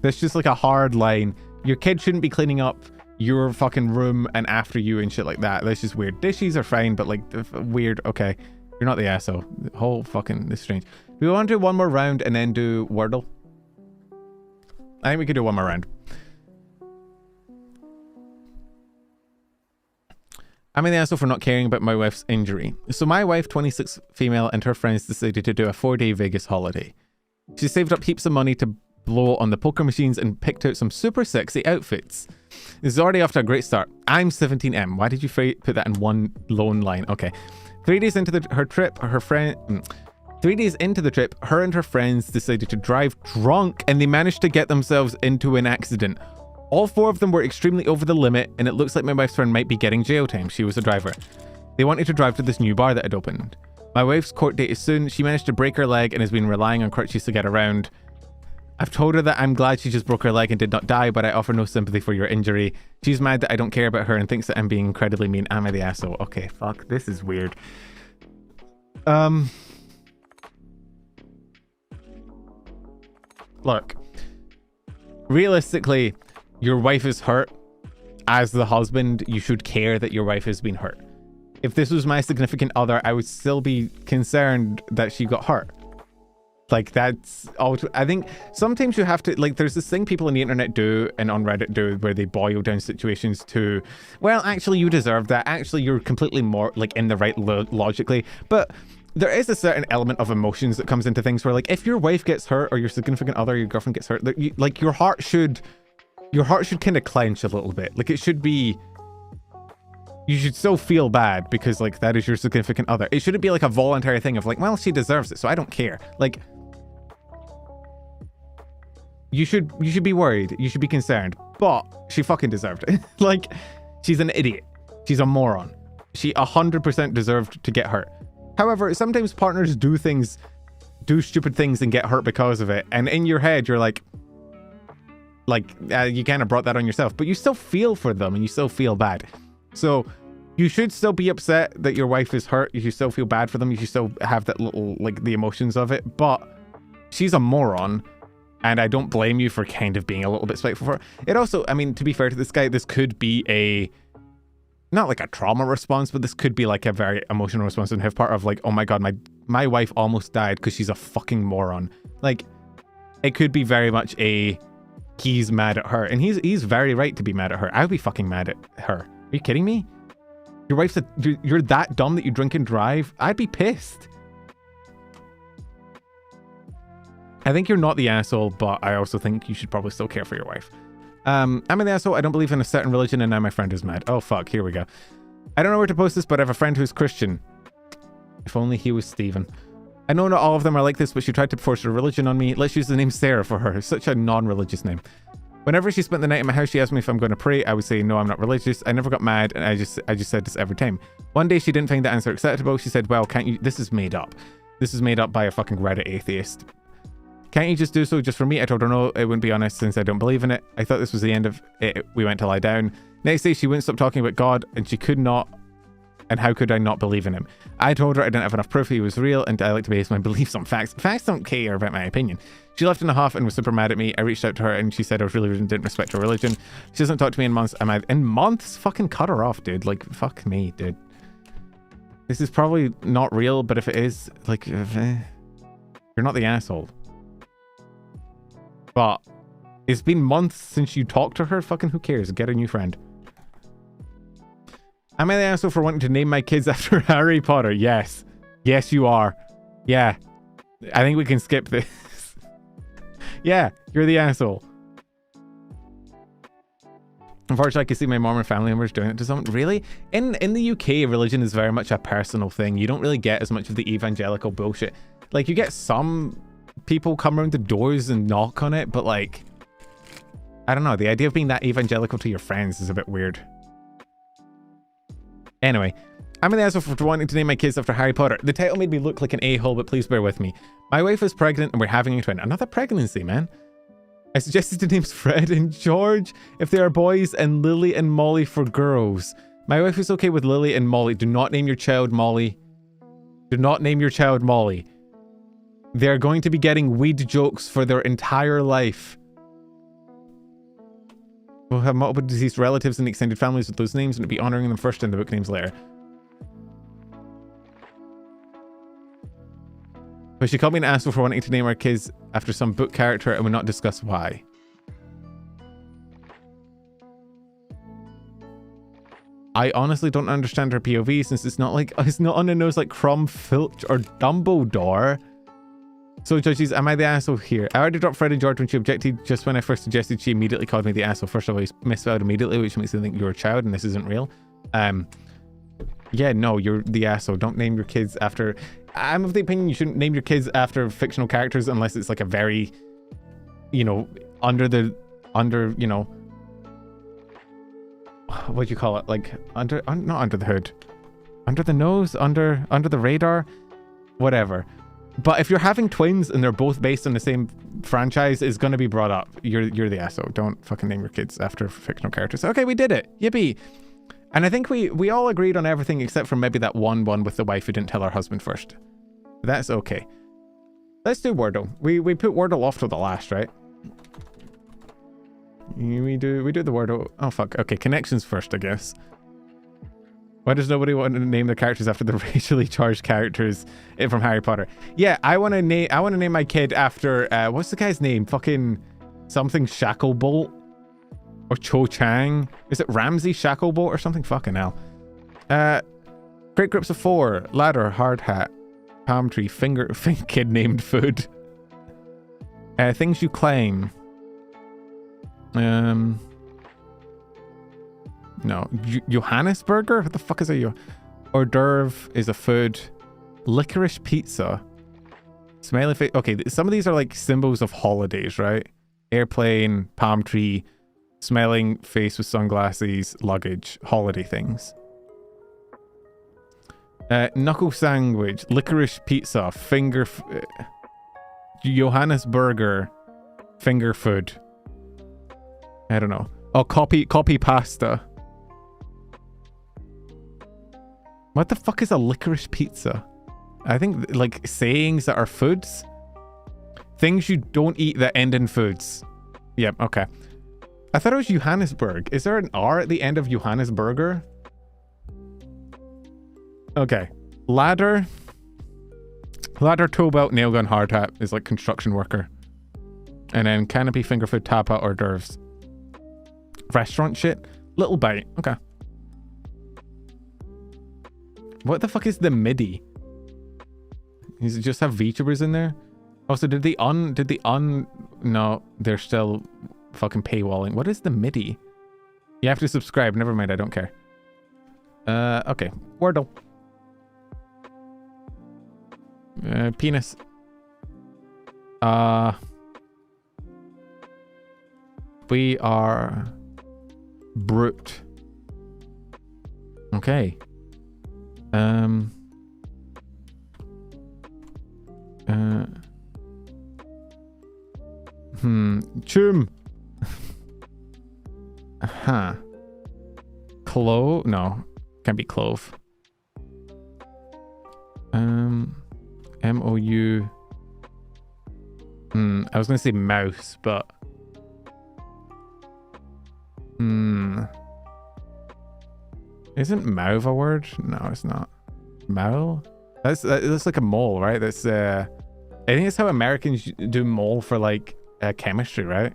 That's just like a hard line. Your kid shouldn't be cleaning up your fucking room and after you and shit like that. That's just weird. Dishes are fine, but like weird. Okay. You're not the asshole. The whole fucking... This is strange. Do we want to do one more round and then do Wordle? I think we could do one more round. I'm in the asshole for not caring about my wife's injury. So my wife, 26 female, and her friends decided to do a 4-day Vegas holiday. She saved up heaps of money to blow on the poker machines and picked out some super sexy outfits. This is already off to a great start. I'm 17M. Why did you put that in one lone line? Okay. 3 days into her trip, 3 days into the trip, her and her friends decided to drive drunk, and they managed to get themselves into an accident. All 4 of them were extremely over the limit, and it looks like my wife's friend might be getting jail time. She was the driver. They wanted to drive to this new bar that had opened. My wife's court date is soon. She managed to break her leg and has been relying on crutches to get around. I've told her that I'm glad she just broke her leg and did not die, but I offer no sympathy for your injury. She's mad that I don't care about her and thinks that I'm being incredibly mean. Am I the asshole? Okay, fuck. This is weird. Look. Realistically... Your wife is hurt. As the husband, you should care that your wife has been hurt. If this was my significant other, I would still be concerned that she got hurt. Like, that's all. I think sometimes you have to, like, there's this thing people on the internet do and on Reddit do where they boil down situations to, well, actually, you deserve that. Actually, you're completely more, like, in the right logically. But there is a certain element of emotions that comes into things where, like, if your wife gets hurt or your significant other, your girlfriend gets hurt, like, your heart should kind of clench a little bit. Like, it should be... You should still feel bad because, like, that is your significant other. It shouldn't be, like, a voluntary thing of, like, well, she deserves it, so I don't care. Like, you should be worried. You should be concerned. But she fucking deserved it. Like, she's an idiot. She's a moron. She 100% deserved to get hurt. However, sometimes partners do stupid things and get hurt because of it. And in your head, you're like you kind of brought that on yourself. But you still feel for them and you still feel bad. So you should still be upset that your wife is hurt. You should still feel bad for them. You should still have that little, like, the emotions of it. But she's a moron. And I don't blame you for kind of being a little bit spiteful for her. It also, I mean, to be fair to this guy, this could be not like a trauma response, but this could be like a very emotional response on his part of like, oh my God, my wife almost died because she's a fucking moron. Like, it could be very much he's mad at her. And he's very right to be mad at her. I would be fucking mad at her. Are you kidding me? Your wife's you're that dumb that you drink and drive? I'd be pissed. I think you're not the asshole, but I also think you should probably still care for your wife. I'm an asshole. I don't believe in a certain religion, and now my friend is mad. Oh, fuck. Here we go. I don't know where to post this, but I have a friend who's Christian. If only he was Stephen. I know not all of them are like this, but she tried to force her religion on me. Let's use the name Sarah for her. It's such a non-religious name. Whenever she spent the night in my house, she asked me if I'm going to pray. I would say, no, I'm not religious. I never got mad, and I just said this every time. One day, she didn't find the answer acceptable. She said, well, can't you... This is made up. This is made up by a fucking Reddit atheist. Can't you just do so just for me? I told her no, it wouldn't be honest since I don't believe in it. I thought this was the end of it. We went to lie down. Next day, she wouldn't stop talking about God, and she could not. And how could I not believe in him? I told her I didn't have enough proof he was real, and I like to base my beliefs on facts. Facts don't care about my opinion. She left in a huff and was super mad at me. I reached out to her, and she said I was really rude and didn't respect her religion. She doesn't talk to me in months. Am I in months? Fucking cut her off, dude. Like, fuck me, dude. This is probably not real, but if it is, like, you're not the asshole. But it's been months since you talked to her. Fucking who cares? Get a new friend. Am I the asshole for wanting to name my kids after Harry Potter? Yes. Yes, you are. Yeah. I think we can skip this. Yeah, you're the asshole. Unfortunately, I can see my mom and family members doing it to someone. Really? In the UK, religion is very much a personal thing. You don't really get as much of the evangelical bullshit. Like, you get some... people come around the doors and knock on it, but like, I don't know, the idea of being that evangelical to your friends is a bit weird. Anyway, I'm an asshole for wanting to name my kids after Harry Potter. The title made me look like an a-hole, but please bear with me. My wife is pregnant and we're having a twin. Another pregnancy, man. I suggested the names Fred and George if they are boys, and Lily and Molly for girls. My wife is okay with Lily and Molly. Do not name your child Molly. Do not name your child Molly. They're going to be getting weed jokes for their entire life. We'll have multiple deceased relatives and extended families with those names, and it'll be honoring them first and the book names later. But she called me an asshole for wanting to name our kids after some book character and would not discuss why. I honestly don't understand her POV, since it's not on the nose like Crumb, Filch, or Dumbledore. So judges, am I the asshole here? I already dropped Fred and George when she objected. Just when I first suggested, she immediately called me the asshole. First of all, he misspelled immediately, which makes me think you're a child and this isn't real. Yeah, no, you're the asshole. Don't name your kids after... I'm of the opinion you shouldn't name your kids after fictional characters unless it's like a very, you know, under, you know, what do you call it? Like not under the hood, under the nose, under the radar, whatever. But if you're having twins and they're both based on the same franchise, it's going to be brought up. You're the asshole. Don't fucking name your kids after fictional characters. Okay, we did it. Yippee. And I think we all agreed on everything except for maybe that one with the wife who didn't tell her husband first. That's okay. Let's do Wordle. We put Wordle off to the last, right? We do the Wordle. Oh fuck. Okay, connections first, I guess. Why does nobody want to name their characters after the racially charged characters from Harry Potter? Yeah, I want to name my kid after what's the guy's name? Fucking something Shacklebolt or Cho Chang. Is it Ramsey Shacklebolt or something? Fucking hell. Great groups of 4. Ladder, hard hat, palm tree, finger kid named food. Things you claim. No, Johannesburger? What the fuck is a hors d'oeuvre is a food. Licorice pizza. Smiley face. Okay, some of these are like symbols of holidays, right? airplane, palm tree, smelling face with sunglasses, luggage, holiday things. Knuckle sandwich, licorice pizza, Johannesburger, finger food. I don't know. Oh, copy pasta. What the fuck is a licorice pizza? I think like sayings that are foods. Things you don't eat that end in foods. Yep, okay. I thought it was Johannesburg. Is there an R at the end of Johannesburger? Okay. Ladder, tow belt, nail gun, hard hat is like construction worker. And then canopy, finger food, tapa, hors d'oeuvres. Restaurant shit. Little bite. Okay. What the fuck is the MIDI? Does it just have VTubers in there? Also, did the no, they're still fucking paywalling. What is the MIDI? You have to subscribe. Never mind, I don't care. Okay. Wordle. Penis. We are brute. Okay. Chum. Huh. Clove? No. Can't be clove. M-O-U. I was gonna say mouse, but isn't mauve a word? No, it's not. Mole? That's like a mole, right? That's I think it's how Americans do mole for like chemistry, right?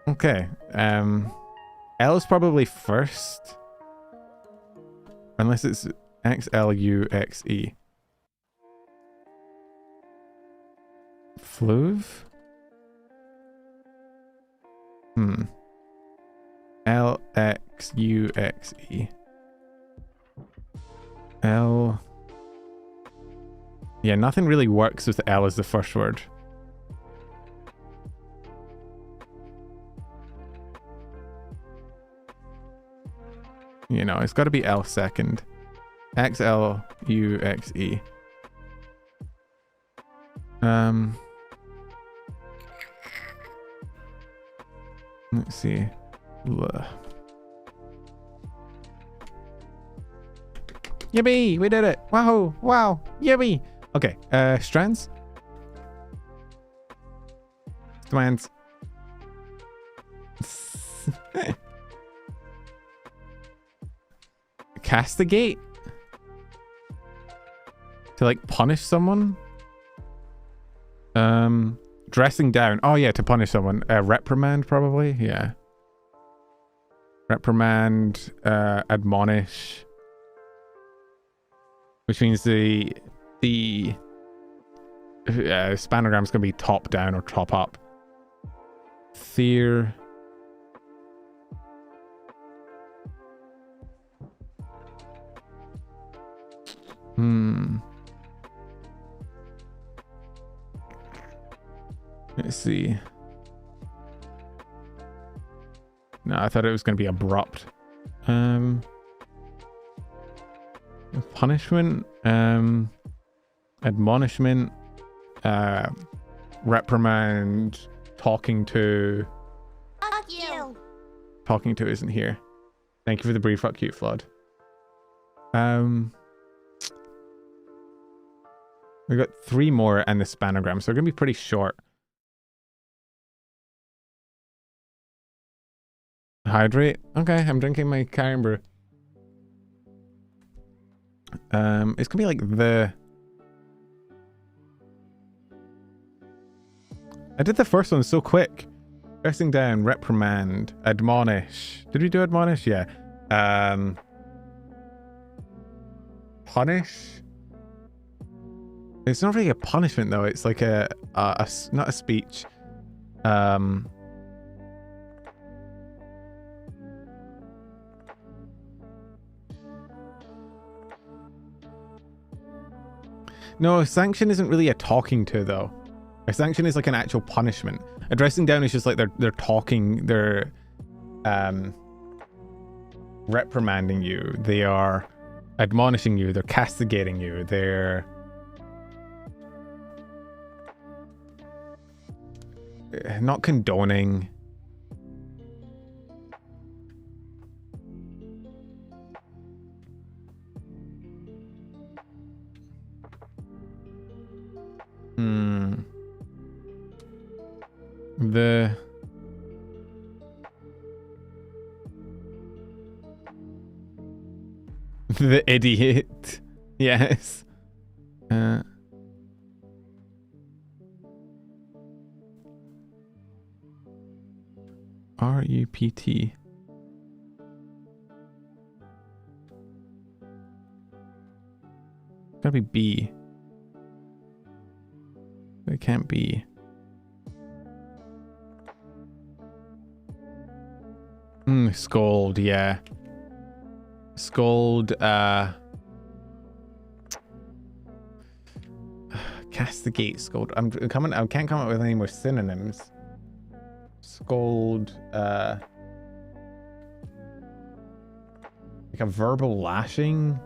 Okay. L is probably first. Unless it's X-L-U-X-E. Fluve? L-X-U-X-E. L. Yeah, nothing really works with L as the first word. You know, it's got to be L second. X-L-U-X-E. Let's see. Yippee! We did it! Wow! Wow! Yippee! Okay, strands? Strands. Castigate? To like punish someone? Dressing down. Oh yeah, to punish someone. Reprimand probably, yeah. Reprimand, admonish. Which means the spanogram's gonna be top down or top up. Fear. Let's see. No, I thought it was going to be abrupt. Punishment, admonishment, reprimand, talking to. Fuck you. Talking to isn't here. Thank you for the brief. Fuck you, Flood. We got 3 more and the spanogram, so they're going to be pretty short. Hydrate. Okay, I'm drinking my Karen brew. It's gonna be like the. I did the first one so quick. Dressing down, reprimand, admonish. Did we do admonish? Yeah. Punish. It's not really a punishment though. It's like a not a speech. No, sanction isn't really a talking to though. A sanction is like an actual punishment. A dressing down is just like they're talking, they're reprimanding you, they are admonishing you, they're castigating you, they're not condoning. The idiot. Yes. RUPT. Gotta be B. It can't be. Scold, yeah. Scold, castigate, scold. I can't come up with any more synonyms. Scold, like a verbal lashing.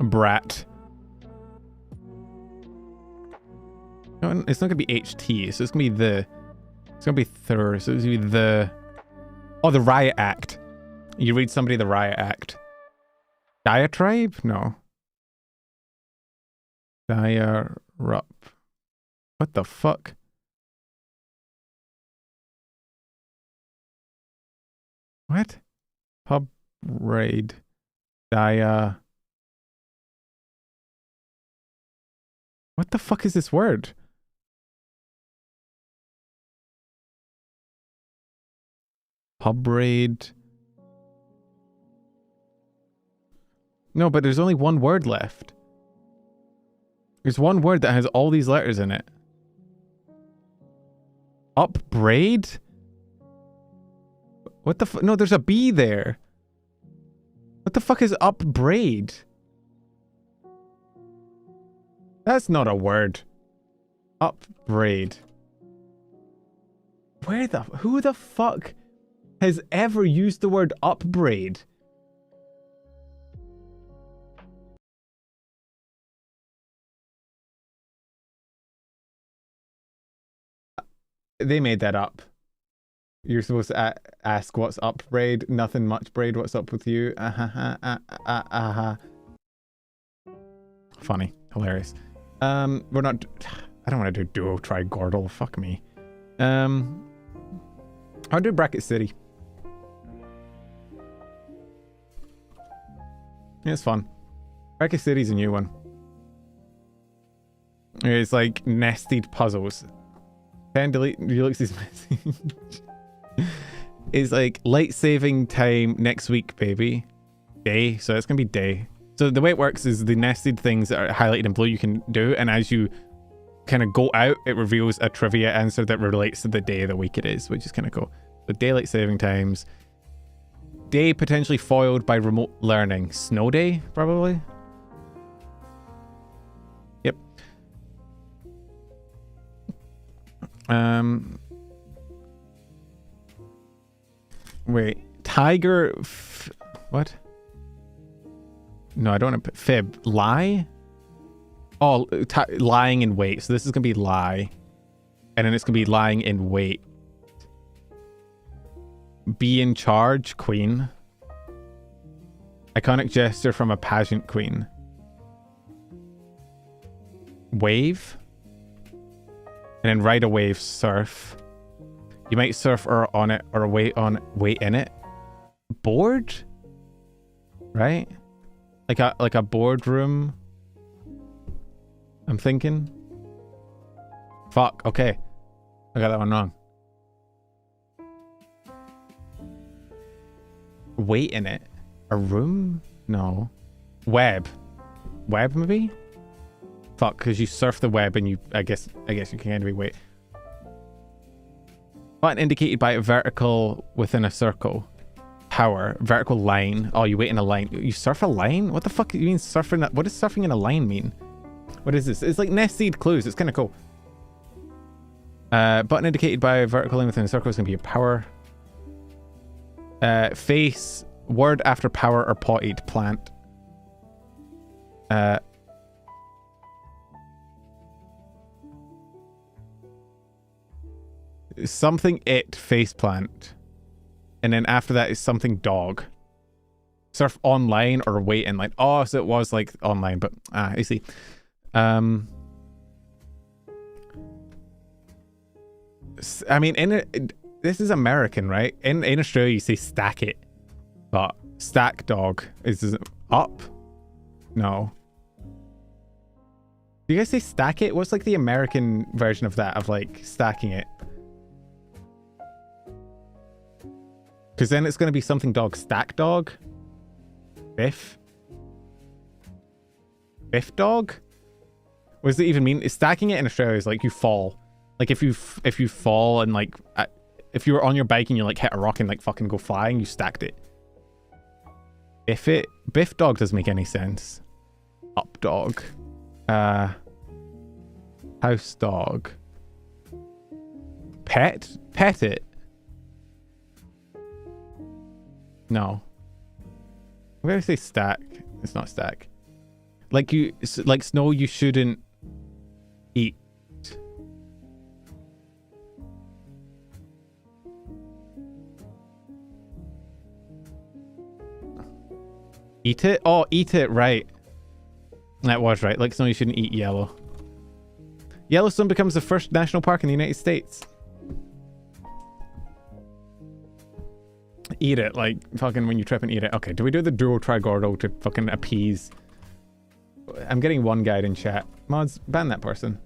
Brat. No, it's not gonna be HT, so it's gonna be the. It's gonna be third. So it's gonna be the. Oh, the riot act. You read somebody the riot act. Diatribe? No. Diarup. What the fuck? What? Pub raid. What the fuck is this word? Pub raid. No, but there's only one word left. There's one word that has all these letters in it. Upbraid? What the fuck? No, there's a B there. What the fuck is upbraid? That's not a word. Upbraid. Who the fuck has ever used the word upbraid? They made that up. You're supposed to ask what's up, braid. Nothing much, braid. What's up with you? Funny. Hilarious. We're not... I don't want to do duo try Gordle. Fuck me. I'll do Bracket City. Yeah, it's fun. Bracket City's a new one. It's like nested puzzles. Can delete Ulix's message. It's like light saving time next week, baby. Day. So it's gonna be day. So the way it works is the nested things that are highlighted in blue you can do, and as you kind of go out, it reveals a trivia answer that relates to the day of the week it is, which is kind of cool. So daylight saving times. Day potentially foiled by remote learning. Snow day, probably. Yep. Wait. Tiger... What? No, I don't want to put fib. Lie? Oh, lying in wait. So this is going to be lie. And then it's going to be lying in wait. Be in charge, queen. Iconic gesture from a pageant queen. Wave. And then ride a wave, surf. You might surf or on it or wait in it. Board? Right? Like a boardroom. I'm thinking. Fuck, okay. I got that one wrong. Wait in it. A room? No. Web. Web maybe? Fuck, because you surf the web and you I guess you can kind of be wait. Button indicated by a vertical within a circle. Power. Vertical line. Oh, you wait in a line. You surf a line? What the fuck do you mean surfing? What does surfing in a line mean? What is this? It's like nested clues. It's kind of cool. Button indicated by a vertical line within a circle is going to be a power. Face. Word after power or potted plant. Something it face plant. And then after that is something dog. Surf online or wait in line. Oh, so it was like online, but I see. I mean, this is American, right? In Australia, you say stack it, but stack dog is up. No. Do you guys say stack it? What's like the American version of that? Of like stacking it? Because then it's going to be something dog. Stack dog. Biff. Biff dog. What does it even mean? Stacking it in Australia is like you fall. Like if you fall and like if you were on your bike and you like hit a rock and like fucking go flying, you stacked it. Biff dog doesn't make any sense. Up dog. House dog. Pet it. No. I'm gonna say stack. It's not stack. Like snow you shouldn't eat. Eat it? Oh, eat it, right. That was right. Like snow you shouldn't eat yellow. Yellowstone becomes the first national park in the United States. Eat it, like fucking when you trip and eat it. Okay, do we do the duo trigordo to fucking appease? I'm getting one guide in chat. Mods, ban that person.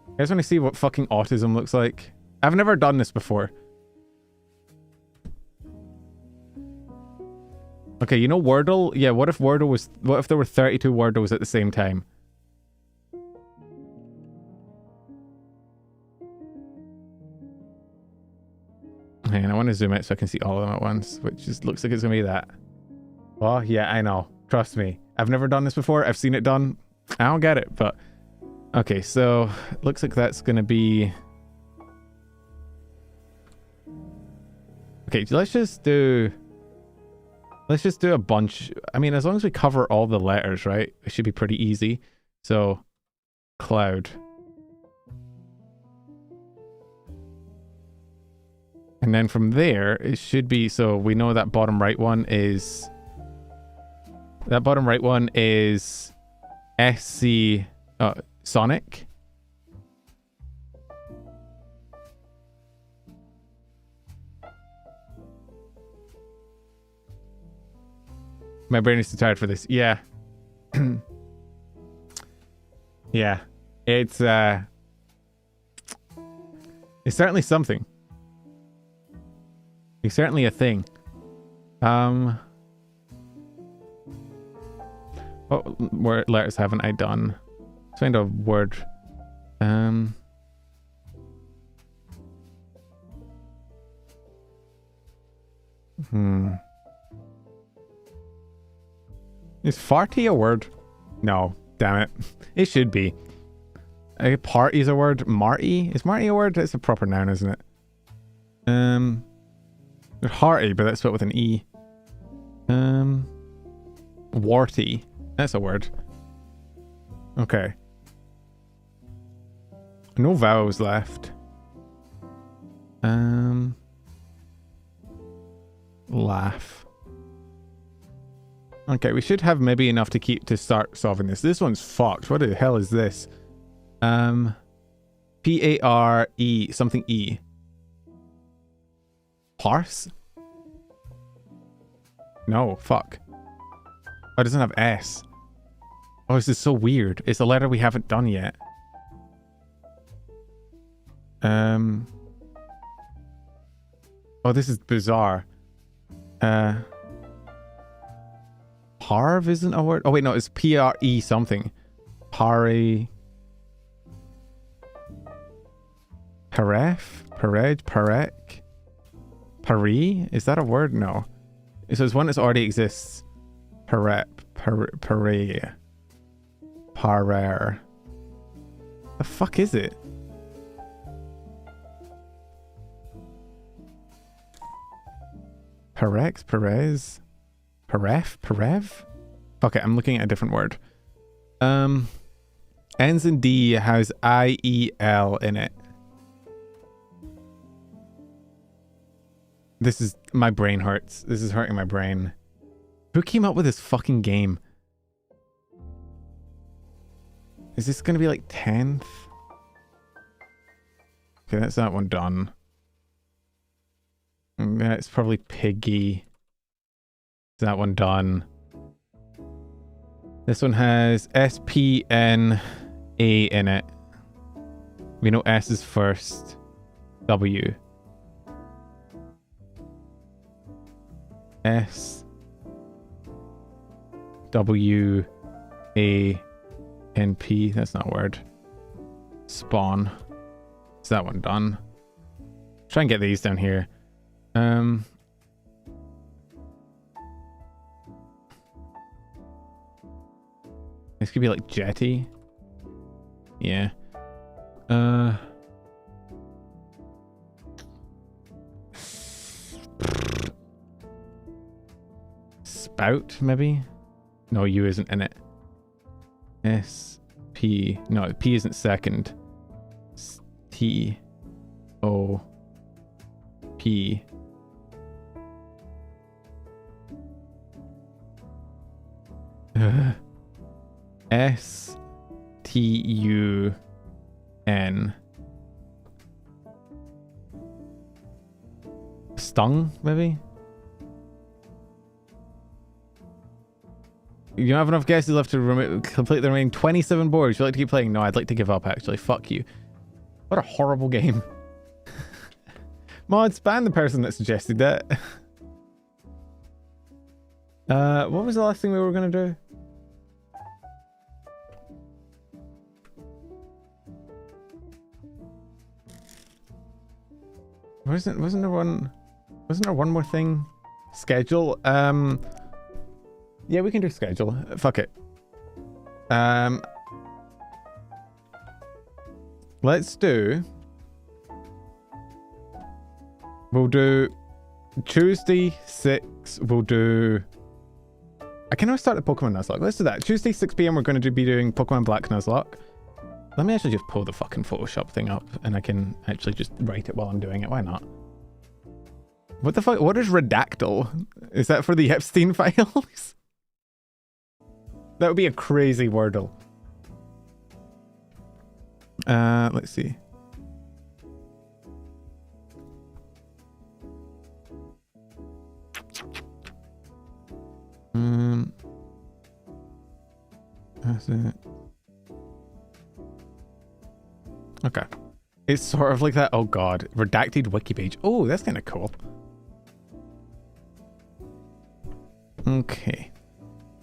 You guys want to see what fucking autism looks like? I've never done this before. Okay, you know Wordle? Yeah, what if Wordle was... What if there were 32 Wordles at the same time? Hang on, I want to zoom out so I can see all of them at once, which just looks like it's going to be that. Oh, yeah, I know. Trust me. I've never done this before. I've seen it done. I don't get it, but... Okay, so... Looks like that's going to be... Okay, let's just do a bunch. I mean, as long as we cover all the letters, right? It should be pretty easy. So, cloud. And then from there, it should be, so we know that bottom right one is... That bottom right one is SC Sonic. My brain is too tired for this. Yeah. Yeah. It's certainly something. It's certainly a thing. What word letters haven't I done? Let's find a word. Is farty a word? No, damn it. It should be. Party's a word. Marty? Is Marty a word? It's a proper noun, isn't it? Hearty, but that's spelled with an E. Warty. That's a word. Okay. No vowels left. Laugh. Okay, we should have maybe enough to start solving this. This one's fucked. What the hell is this? P-A-R-E something E. Parse? No, fuck. Oh, it doesn't have S. Oh, this is so weird. It's a letter we haven't done yet. Oh, this is bizarre. Parv isn't a word. Oh wait, no, it's P-R-E something. Paref. Parej? Parek? Paris? Is that a word? No. So it's one that already exists. Parer. The fuck is it? Perez? Parev? Okay, I'm looking at a different word. Ends in D, has IEL in it. This is, my brain hurts. This is hurting my brain. Who came up with this fucking game? Is this gonna be like 10th? Okay, that's that one done. Yeah, it's probably Piggy. Is that one done? This one has SPNA in it. We know S is first. W. S. W. A. N. P. That's not a word. Spawn. Is that one done? Try and get these down here. This could be like Jetty. Yeah. Spout, maybe? No, U isn't in it. S, P. No, P isn't second. T, O, P. S, T, U, N. Stung, maybe? You don't have enough guesses left to complete the remaining 27 boards. Would you like to keep playing? No, I'd like to give up, actually. Fuck you. What a horrible game. Mods, ban the person that suggested that. What was the last thing we were going to do? Wasn't there one more thing? Schedule? Yeah, we can do schedule. Fuck it. Let's do... We'll do Tuesday 6. We'll do... I can always start the Pokemon Nuzlocke. Let's do that. Tuesday 6 PM we're going to be doing Pokemon Black Nuzlocke. Let me actually just pull the fucking Photoshop thing up and I can actually just write it while I'm doing it. Why not? What the fuck? What is redactyl? Is that for the Epstein files? That would be a crazy wordle. Let's see. That's it. Okay. It's sort of like that. Oh god. Redacted wiki page. Oh, that's kind of cool. Okay.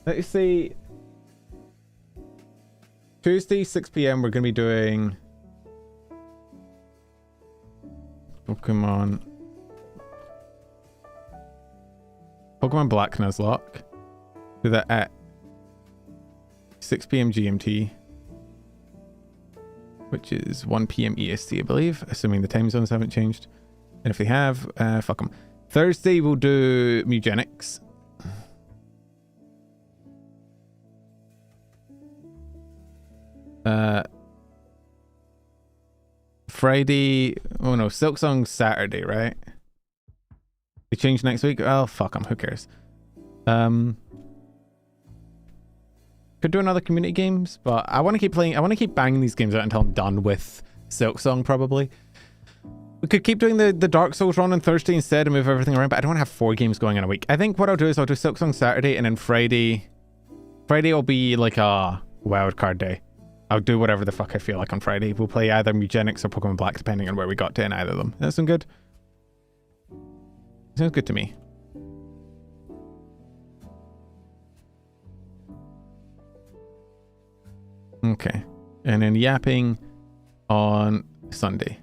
Let's see. Tuesday, 6 PM, we're going to be doing Pokemon Black Nuzlocke. Do that at 6 PM GMT, which is 1 PM EST, I believe, assuming the time zones haven't changed. And if they have, fuck them. Thursday, we'll do Mugenics. Friday, oh no, Silksong's Saturday, right? They changed next week? Oh, fuck them, who cares? Could do another community games, but I want to keep playing, I want to keep banging these games out until I'm done with Silksong, probably. We could keep doing the Dark Souls run on Thursday instead and move everything around, but I don't want to have 4 games going in a week. I think what I'll do is I'll do Silksong Saturday, and then Friday will be like a wildcard day. I'll do whatever the fuck I feel like on Friday. We'll play either Mugenics or Pokemon Black, depending on where we got to in either of them. That sound good? Sounds good to me. Okay. And then yapping on Sunday.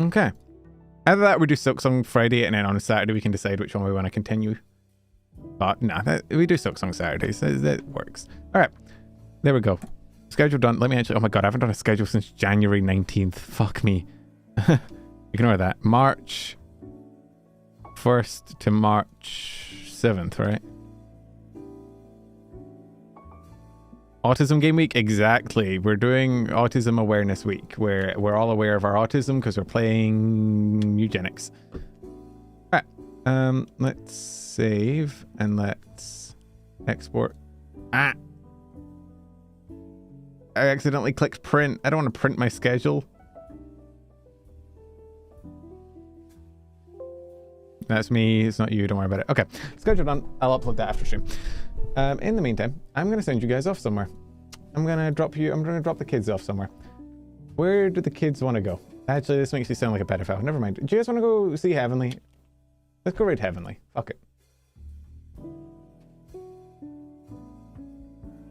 Okay. Either that, we do Silksong Friday, and then on a Saturday we can decide which one we want to continue. But nah, we do Silksong Saturdays. That works. All right, there we go. Schedule done. Let me actually. Oh my god, I haven't done a schedule since January 19th. Fuck me. Ignore that. March 1st to March 7th, right? Autism Game Week, exactly. We're doing Autism Awareness Week, where we're all aware of our autism because we're playing eugenics. All right, let's save and let's export. I accidentally clicked print. I don't want to print my schedule. That's me. It's not you. Don't worry about it. Okay, schedule done. I'll upload that after stream. In the meantime, I'm going to send you guys off somewhere. I'm going to drop the kids off somewhere. Where do the kids want to go? Actually, this makes you sound like a pedophile. Never mind. Do you guys want to go see Heavenly? Let's go raid Heavenly. Fuck it.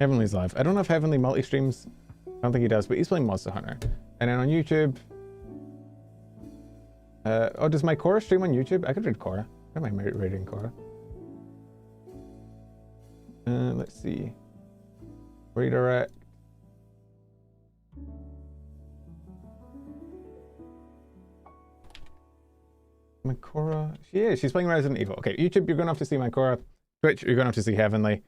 Heavenly's live. I don't know if Heavenly multi-streams. I don't think he does, but he's playing Monster Hunter. And then on YouTube... oh, does my Cora stream on YouTube? I could read Cora. I don't mind reading Cora. Let's see. Redirect. My Cora. She's playing Resident Evil. Okay, YouTube, you're going to have to see my Cora. Twitch, you're going to have to see Heavenly.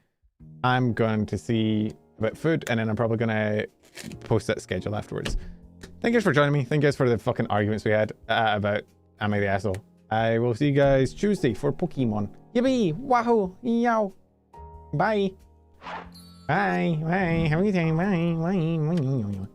I'm going to see about food, and then I'm probably going to post that schedule afterwards. Thank you guys for joining me. Thank you guys for the fucking arguments we had about Am I the Asshole. I will see you guys Tuesday for Pokemon. Yippee! Wahoo! Yow! Bye! Bye! Bye! Have a good time. Bye! Bye! Bye!